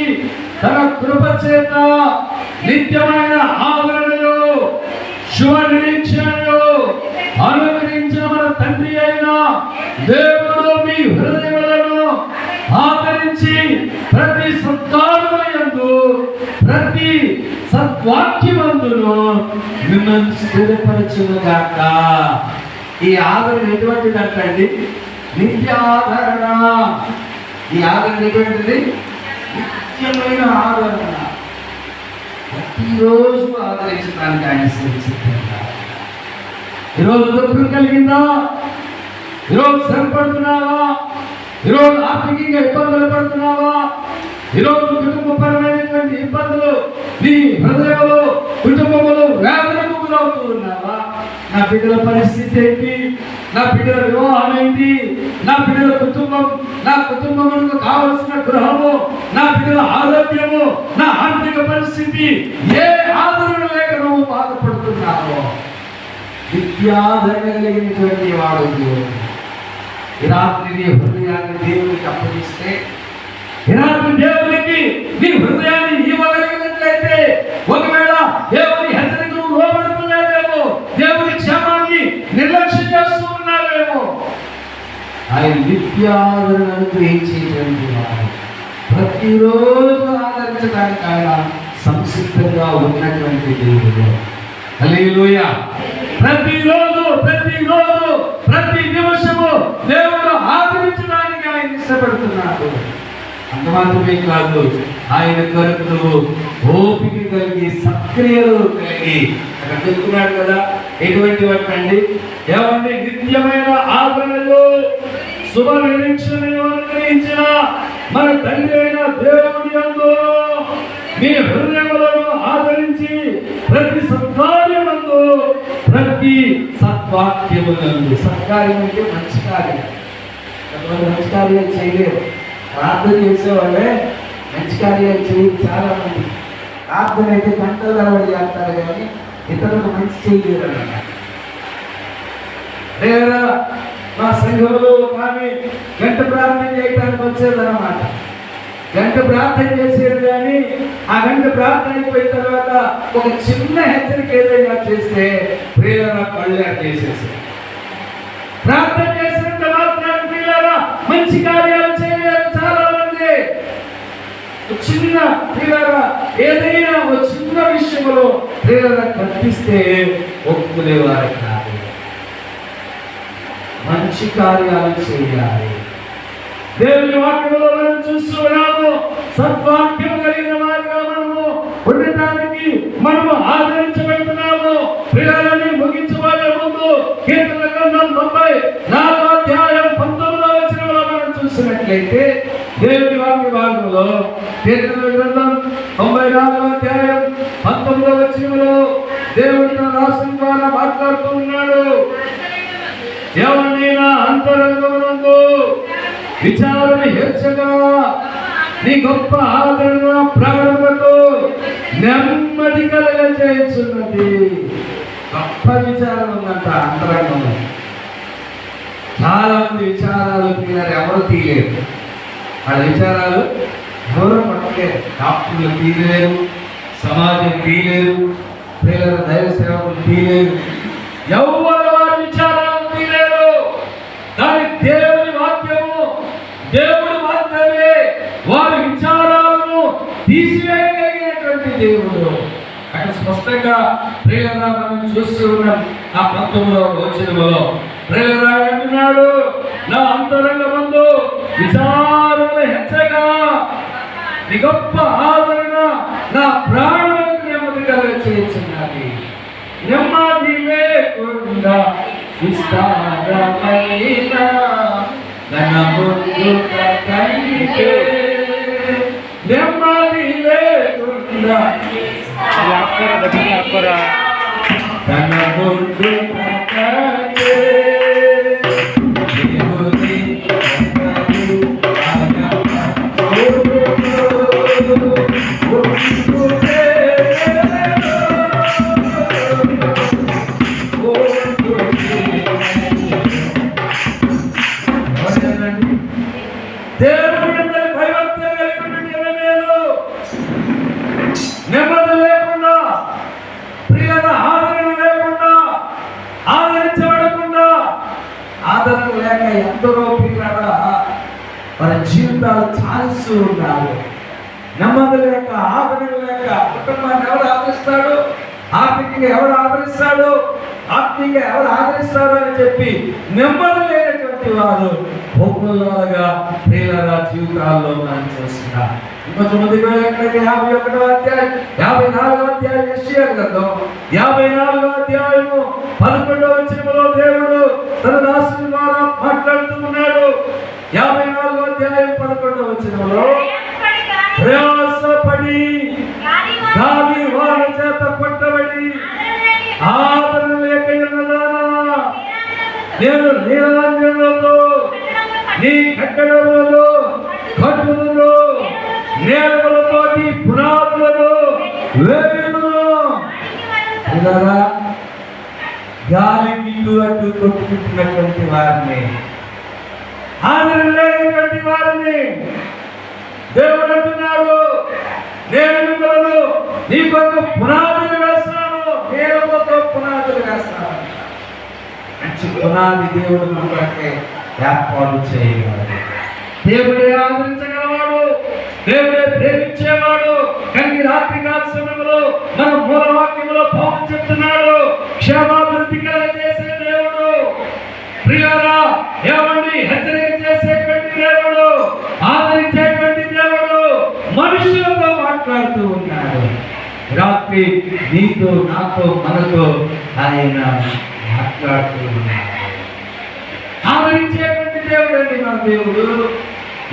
తన కృప చేత నిత్యమైన ఆదరణలో శుభ నిరీక్షణలో అనుగ్రహించిన మన తండ్రి అయిన దేవుడు మీ హృదయములను ఆదరించి ప్రతి సత్కార్యములందు ప్రతి సద్వాక్యమందును మిమ్మల్ని స్థిరపరచునుగాక. ఈ ఆదరణ ఎటువంటిది అంటండి? నిత్య ఆదరణ. ఈ ఆదరణ ఎటువంటిది? నిత్యమైన ఆదరణ. ప్రతిరోజు ఆదరించడానికి ఆయన సిద్ధంగా. ఈరోజు దుఃఖం కలిగిందా? ఈరోజు శ్రమపడుతున్నావా? ఈరోజు ఆర్థికంగా ఇబ్బందులు పడుతున్నావా? ఈరోజు కుటుంబపరమైనటువంటి ఇబ్బందులు నీ హృదయంలో, కుటుంబంలో వేదనకు గురవుతూ ఉన్నావా? నా బిడ్డల పరిస్థితి ఏంటి? నా బిడ్డల వివాహం ఏంటి? నా బిడ్డల కుటుంబం, నా కుటుంబములకు కావలసిన గృహము, నా బిడ్డల ఆరోగ్యము, నా ఆర్థిక పరిస్థితి, ఏ ఆదరణ లేక నువ్వు బాధపడుతున్నావో విద్యాధరణ కలిగినటువంటి వాడు ఈ రాత్రి నీ హృదయాన్ని దేవునికి అప్పగిస్తే, ఈనాడు దేవునికి నీ హృదయాన్ని ఇవ్వగలిగినట్లయితే, ఒకవేళ దేవుని హెచ్చరికను లోబడుతున్నావేమో, దేవుని క్షేమాన్ని నిర్లక్ష్యం చేస్తూ ఉన్నావేమో, ఆయన నిత్యాదరణ అనుగ్రహించేటువంటి వాడు. ప్రతిరోజు ఆదరించడానికి ఆయన సంసిద్ధంగా ఉన్నటువంటి దేవుడు. హల్లెలూయా. ప్రతిరోజు ప్రతి నిమిషము దేవుడు ఆదరించడానికి ఆయన ఇష్టపడుతున్నాడు. అంత మాత్రమే కాదు, ఆయన కొరకు ఓపిక కలిగి, సక్రియలు కలిగి, అక్కడ చెప్తున్నాడు కదా, ఎటువంటి వాటండి? ఏమండి? నిత్యమైన ఆదరణలో శుభ నిరీక్షణను అనుగ్రహించిన మన తండ్రి అయిన దేవుని యందు మీ హృదయములను ఆదరించి ప్రతి సత్కార్యమందు ప్రతి సద్వాక్యమునందు. సత్కార్యం అంటే మంచి కార్యం. మంచి కార్యాలు చేయలేరు. ప్రార్థన చేసేవాళ్ళే మంచి కార్యాలు చేయరు చాలా మంది. ప్రార్థన అయితే గంటల తరబడి చేస్తారు కానీ ఇతరులకు మంచి చేయలేరు అన్నమాట. లేదా మా సంఘంలో కానీ గంట ప్రార్థన చేయడానికి వచ్చేదన్నమాట. గంట ప్రార్థన చేసేది కానీ ఆ గంట ప్రార్థన అయిపోయిన తర్వాత ఒక చిన్న హెచ్చరిక ఏదైనా చేస్తే ప్రియులారా కళ్ళ చేసేసి ప్రార్థన చేసినంత మాత్రం ప్రియులారా మంచి కార్యాలు చేయలేరు చాలా మంది. చిన్న ప్రియులారా ఏదైనా ఒక చిన్న విషయంలో ప్రియులారా కనిపిస్తే ఒప్పుకునేవారు కాదు. మంచి మంచి కార్యాలు చేయాలి. దేవుని వాక్యంలో మనం చూస్తున్నాము, సద్వాక్యం కలిగిన వారిగా మనము ఉండటానికి మనము ఆదరించబడుతున్నాము. పిల్లలని ముగించబోయే ముందు కీర్తన గ్రంథం 94వ అధ్యాయం 19వ వచనంలో మనం చూసినట్లయితే దేవుని వాక్య భాగంలో కీర్తన గ్రంథం 94వ అధ్యాయం 19వ వచనంలో దేవుడు తన రాసిన ద్వారా మాట్లాడుతూ ఉన్నాడు. ఎవరినైనా అంతరంగమునందు విచారణ హెచ్చగా నీ గొప్ప ఆదరణ ప్రారంభకు నెమ్మది కలగజేయుచున్నది. గొప్ప విచారం ఉందంట అంతరంగంలో. చాలా మంది విచారాలు ఎవరు తీయలేరు. వాళ్ళ విచారాలు ఎవరు పట్టలేరు. డాక్టర్లు తీయలేరు, సమాజం తీయలేరు, పిల్లల దైవ సేవకులు తీయలేరు. ఎవరు వారి విచారాలు తీయలేరు. దాని దేవుని వాక్యము, దేవుడు మాత్రమే వారి విచారాలను తీసివేయగలిగినటువంటి దేవుడు. అక్కడ స్పష్టంగా ప్రియులారా మనం చూస్తూ ఉన్నాం. ఆ 19వ వచనములో ప్రియులారా అంటున్నాడు, నా అంతరంగమందు విచారణ హెచ్చగా నీ గొప్ప ఆదరణ నా ప్రాణానికి నెమ్మది కలగచేయుచున్నది. నెమ్మది లేకుండా విస్తారమైన నెమ్మది లేకుండా తన ముందు నెమ్మది లేకుండా, ప్రియుల ఆదరణ లేకుండా, ఆదరించబడకుండా, ఆదరణ లేక ఎందరో ప్రియులారా వారి జీవితాలు చాలిస్తూ ఉన్నారు. నెమ్మది లేక, ఆదరణ లేక, కుటుంబాన్ని ఎవరు ఆదరిస్తాడు, ఆర్థికంగా ఎవరు ఆదరిస్తాడు, ఆత్మీయంగా ఎవరు ఆదరిస్తాడు అని చెప్పి నెమ్మది లేనటువంటి వారు భూములాగా ప్రియులారా జీవితాల్లో మనం చూస్తున్నారు. ఇంకొంచెం ముందుకు వెళ్ళినట్లయితే 51వ అధ్యాయం 54వ అధ్యాయం యెషయా గ్రంథం 54వ అధ్యాయము 11వ వచనంలో దేవుడు తన దాసుని ద్వారా మాట్లాడుతూ ఉన్నాడు. 54వ అధ్యాయం 11వ వచనంలో ప్రయాసపడి గాలి వాన చేత కొట్టబడి ఆదరణ లేక ఉన్నదానా, నేను నీలాంజనులతో నీ కట్టడములలో కట్టులలో నేలములతో నీ పునాదులను వేయుదును. గాలి బిందు అడ్డు కొట్టుకుంటున్నటువంటి వారిని, ఆదరణ లేనటువంటి వారిని దేవుడు అంటున్నాడు, నేను మిమ్మల్ని నీ కొరకు పునాదులు వేస్తాను, నేలతో పునాదులు వేస్తాను. మంచి పునాది దేవుడు మనకి ఏర్పాటు చేయగలడు. దేవుడే ఆదరించగలవాడు, దేవుడే ప్రేమించేవాడు. కానీ రాత్రి కాల సమయంలో మన మూలవాక్యంలో పౌలు చెప్తున్నాడు, క్షేమాభివృద్ధి కలగజేసే దేవుడు, ప్రియులారా ఏమండి హెచ్చరిక చేసేటువంటి దేవుడు, ఆదరించేటువంటి దేవుడు మనుషులతో మాట్లాడుతూ ఉన్నాడు. రాత్రి నీతో, నాతో, మనతో ఆయన మాట్లాడుతూ ఉన్నాడు. ఆదరించేటువంటి దేవుడు అండి మన దేవుడు.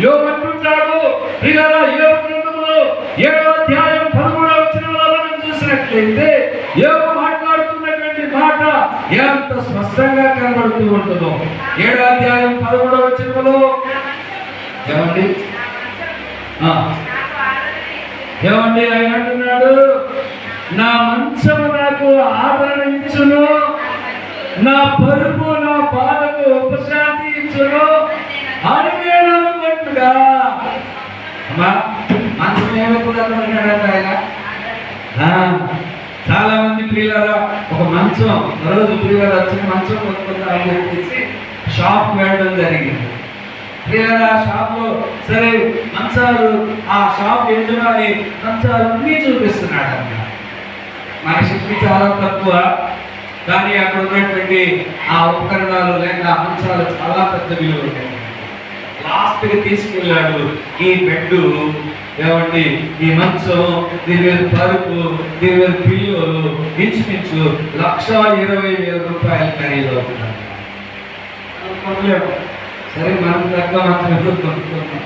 యోబు అంటుంటాడు, ప్రియులారా యోబు గ్రంథంలో 7వ అధ్యాయం 13వ వచనంలో మనం చూసినట్లయితే యోబు మాట్లాడుతున్నటువంటి మాట ఎంత స్పష్టంగా కనబడుతూ ఉంటుందో. 7వ అధ్యాయం 13వ వచనంలో ఏమండి ఆయన అంటున్నాడు, నా మంచము నాకు ఆదరణ ఇచ్చును, నా పరుపు నా బాధకు ఉపశాంతి ఇచ్చును అని నేను అనుకుంటుగా. అమ్మా మంచం ఏమైపోతుందంటే ఆయన చాలా మంది ప్రియులారా ఒక మంచం రోజు ప్రియులారా వచ్చి మంచం కొనుక్కుందామని చెప్పేసి షాప్ వెళ్ళడం జరిగింది. ప్రియులారా షాప్ లో సరే మంచాలు, ఆ షాప్ యజమాని మంచాలు అన్నీ చూపిస్తున్నాడు అన్న. మన శక్తి చాలా తక్కువ, కానీ అక్కడ ఉన్నటువంటి ఆ ఉపకరణాలు లేక ఆ మంచాలు చాలా పెద్ద విలువ ఉంటాయి. లాస్ట్గా తీసుకెళ్ళాడు ఈ బెడ్, ఏమండి ఈ మంచం, దీని మీద పరుపు, దీని మీద పిల్లోలు ఇంచుమించు 1,20,000 రూపాయలు ఖరీదు అవుతున్నాడు. సరే మనం తగ్గ మంచం ఎందుకు కొనుక్కుంటాం?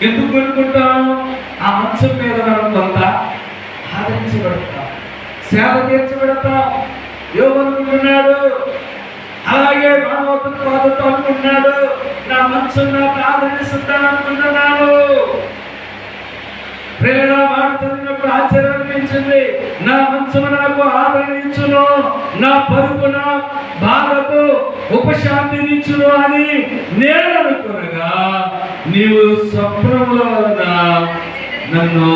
ఎందుకు కొనుక్కుంటాం? ఆ మంచం మీద మనం కొంత ఆదరించబడతాం, సేవ తీర్చబడతాం. యోగనుకుంటున్నాడు, అలాగే మానవత్వాలతో అనుకుంటున్నాడు, నా మంచం నాకు ఆదరిస్తాను అనుకుంటున్నాను. ప్రేరణ మాట చదివినప్పుడు ఆశ్చర్యం అనిపించింది. నా మంచము నాకు ఆదరించును, నా పరుపున బాధకు ఉపశాంతినిచ్చును అని నేను అనుకునగా నీవు స్వప్నముల వలన నన్ను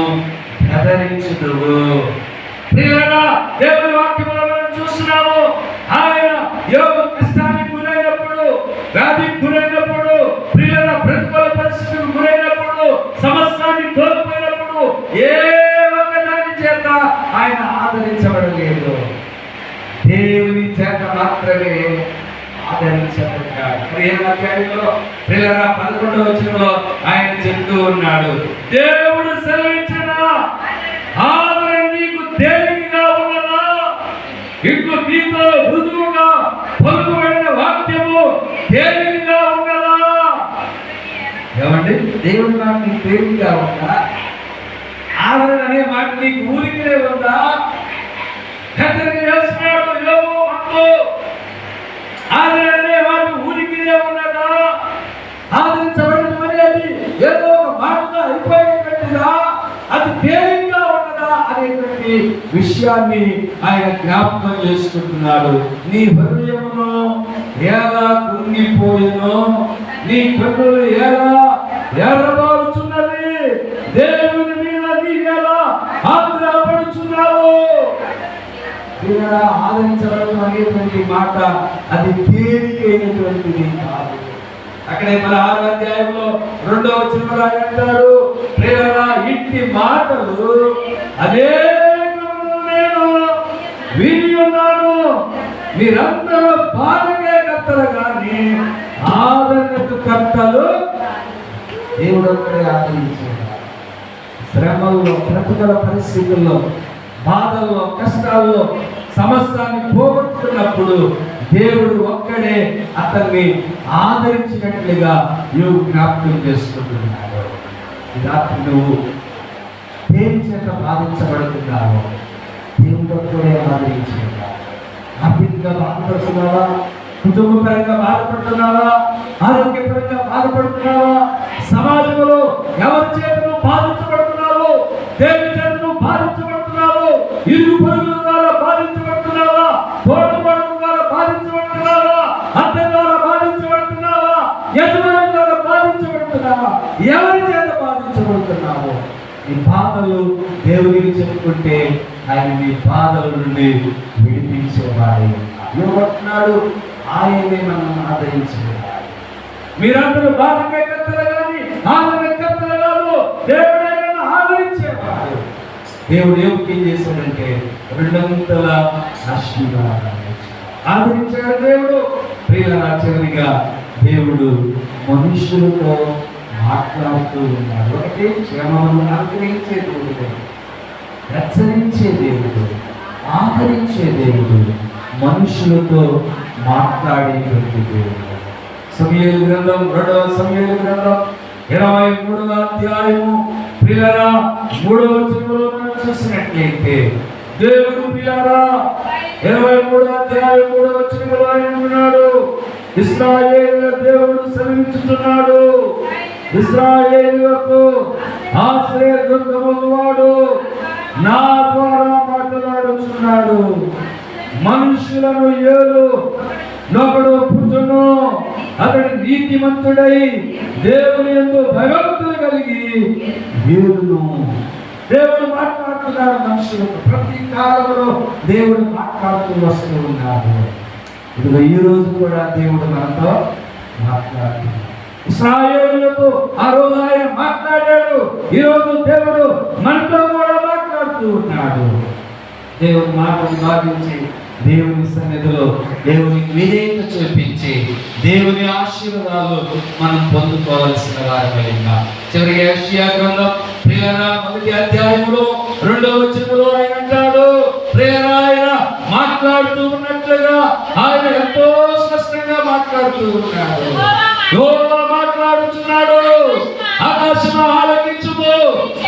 బెదిరించుదువు. ప్రేరణ దేవుని వాక్యములో మనం చూస్తున్నాము. ఆయన యోగ కష్టానికి గురైనప్పుడు, వ్యాధికి గురైనప్పుడు, ప్రియుల ప్రతికూల పరిస్థితులకు గురైనప్పుడు, సమస్యాన్ని కోల్పోయినప్పుడు ఏ ఒక్క దాని చేత ఆయన ఆదరించబడలేదు, దేవుని చేత మాత్రమే ఆదరించబడ్డాడు. 11వ వచనంలో ఆయన చెప్తూ ఉన్నాడు, దేవుడు సెలవిచ్చిన ఆదరణ నీకు తేలికగా ఉన్నదా? ఇంకో నీతో మృదువుగా పలుకుబడిన వాక్యము తేలికగా ఉన్నదా? ఏమండి, దేవుడి మాట నీకు తేలికగా ఉందా? ఆదరణ అనే మాట నీకు ఊరికే ఉందా? హెచ్చరిక చేస్తున్నాడు యోబు అంటూ, ఆదరణ అనే మాట ఊరికే ఉన్నదా? ఆదరించబడటం అనేది ఏదో ఒక మాటగా అయిపోయేటట్టుగా, అది తేలికగా ఉన్నదా అనేటువంటి విషయాన్ని ఆయన జ్ఞాపకం చేసుకుంటున్నాడు. నీ హృదయమును ఎలా కుంగిపోయినో, నీ కన్నులు ఎలా ఎర్రబారుచున్నది, దేవుని మీద నీ ఎలా ఆగ్రహపడుచున్నావు. ఆదరించబడటం అనేటువంటి మాట అది తేలికైనటువంటిది కాదు. అక్కడే 16వ అధ్యాయంలో 2వ వచనంలో ఆయన అంటాడు, ప్రేరణ ఇట్టి మాటలు అదే నేను విని ఉన్నాను, మీరందరూ బాధకే కర్తలు కానీ ఆదరణకు కర్తలు. దేవుడు ఒక్కడే ఆదరించాడు. శ్రమల్లో, ప్రతికూల పరిస్థితుల్లో, బాధల్లో, కష్టాల్లో, సమస్యని పోగొట్టుకున్నప్పుడు దేవుడు ఒక్కడే అతన్ని ఆదరించినట్లుగా యోగు జ్ఞాపకం చేసుకుంటున్నాడు. రాత్రి నువ్వు దేని చేత బాధించబడుతున్నావు? దేవుడు ఒక్కడే ఆదరించాడు. ఆర్థికంగా బాధపడుతున్నావా? కుటుంబపరంగా బాధపడుతున్నావా? ఆరోగ్యపరంగా బాధపడుతున్నావా? సమాజంలో ఎవరి చేతను బాధించబడుతున్నావు? దేని చేతను బాధించబడుతున్నావు? ఇరుగు పొరుగుల ద్వారా బాధించబడుతున్నావా? తోటపడుల ద్వారా బాధించబడుతున్నావా? అద్దె ద్వారా బాధించబడుతున్నావా? యజమాని ద్వారా బాధించబడుతున్నావా? ఎవరి చేత బాధించబడుతున్నావు? ఈ బాధలు దేవునికి చెప్పుకుంటే ఆయన మీ బాధల నుండి విడిపించేవాడు. ఏమంటున్నాడు? ఆయనే మనం ఆదరించేవాడు. మీరందరూ బాధకే కర్తలు కానీ ఆదరణ కర్తలు కాదు, దేవుడే నన్ను ఆదరించేవాడు. దేవుడు ఏం చేశాడంటే 2 ఆశీర్వాదాలు ఆదరించాడు దేవుడు. ప్రియుల చివరిగా దేవుడు మనుషులతో మాట్లాడుతూ ఉన్నాడు. ఒకటి క్షేమమును అనుగ్రహించే దేవుడు, హెచ్చరించే దేవుడు, ఆదరించే దేవుడు, మనుషులతో మాట్లాడేటువంటి దేవుడు. సమూయేలు గ్రంథం 2వ సమూయేలు గ్రంథం 23వ అధ్యాయము ప్రియులారా 3వ వచనంలో మనం చూసినట్లయితే దేవుడు ప్రియులారా 23వ అధ్యాయం 3వ వచనంలో ఆయన ఉన్నాడు, ఇశ్రాయేలు దేవుడు సెలవిస్తున్నాడు, ఇశ్రాయేలులకు ఆశ్రయ దుర్గము వాడు నా ద్వారా మాట్లాడుచున్నాడు. మనుషులను ఏలు నొకడు పుట్టును, అతడు నీతిమంతుడై దేవుని యందు భయభక్తులు కలిగి ఏలును. దేవుడు మాట్లాడుతున్నాడు మనుషులకు. ప్రతి కాలంలో దేవుడు మాట్లాడుతూ వస్తూ ఉన్నాడు. ఇదిగో ఈ రోజు కూడా దేవుడు మనతో మాట్లాడుతున్నాడు. ఇశ్రాయేలులతో ఆ రోజు ఆయన మాట్లాడాడు, ఈ రోజు దేవుడు మనతో కూడా మాట్లాడుతూ ఉన్నాడు. దేవుడు మాటలు భావించి దేవుని సన్నిధిలో దేవునికి విధేయత చూపించి దేవుని ఆశీర్వాదాలు మనం పొందుకోవాల్సిన వారమైనా. చివరికి యెషయా గ్రంథం ప్రియరా 1వ అధ్యాయంలో 2వ వచనంలో ఆయన అంటాడు, ప్రియరా ఆయన మాట్లాడుతూ ఉన్నట్లుగా ఆయన ఎంతో స్పష్టంగా మాట్లాడుతూ ఉన్నాడు. యెహోవా మాట్లాడుతున్నాడు, ఆకాశము ఆలకించుము,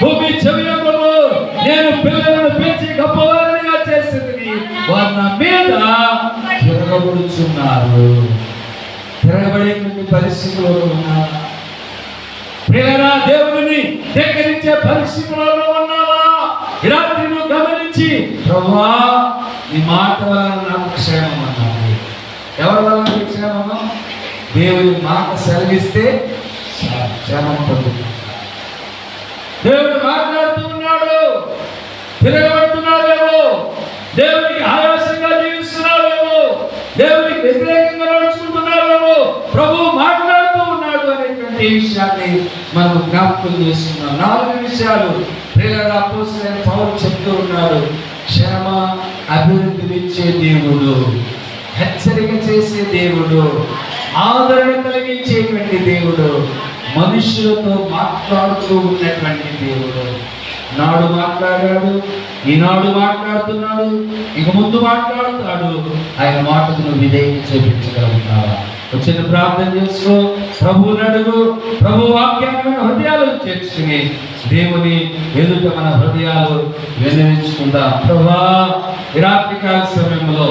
భూమి చెవియొగ్గుము, నేను పిల్లలను పెంచి గొప్పవారిగా చేసింది, వారు నా మీద తిరగబడుచున్నారు. తిరగబడే పరిస్థితుల్లో ఉన్నారా? ప్రియరా దేవుని దగ్గరించే పరిస్థితుల్లో ఉన్నావా? ఈ రాత్రి నువ్వు గమనించి, ప్రభువా నీ మాట వలన నాకు క్షేమం అన్నాడు. ఎవరి వలన నీకు క్షేమమా? దేవుని మాట సెలవిస్తే క్షేమం పొందుతుంది. దేవుడు మాట్లాడుతూ ఉన్నాడు, తిరగబడుతున్నావేమో, దేవునికి ఆయాసంగా జీవిస్తున్నావేమో, దేవునికి వ్యతిరేకంగా నడుచుకుంటున్నావేమో, ప్రభువు మాట్లాడుతూ ఉన్నాడు అనేటువంటి విషయాన్ని మనం జ్ఞాపకం చేస్తున్నాం. 4 విషయాలు ప్రియరా అపోస్తలుడైన పౌలు చెప్తూ ఉన్నాడు. క్షేమ అభివృద్ధినిచ్చే దేవుడు, హెచ్చరిక చేసే దేవుడు, ఆదరణ కలిగించేటువంటి దేవుడు, మనుషులతో మాట్లాడుతూ ఉన్నటువంటి దేవుడు. నాడు మాట్లాడాడు, ఈనాడు మాట్లాడుతున్నాడు, ఇక ముందు మాట్లాడుతాడు. ఆయన మాటకు నువ్వు విధేయత చూపించగలుగుతావా? వచ్చిన ప్రార్థన చేసుకో, ప్రభువుని అడుగు. ప్రభు వాక్యాన్ని మన హృదయాలు చేర్చుకుని దేవుని ఎదుట మన హృదయాలు విన్నవించుకుందాం. ప్రభువా ఈ రాత్రికాల సమయంలో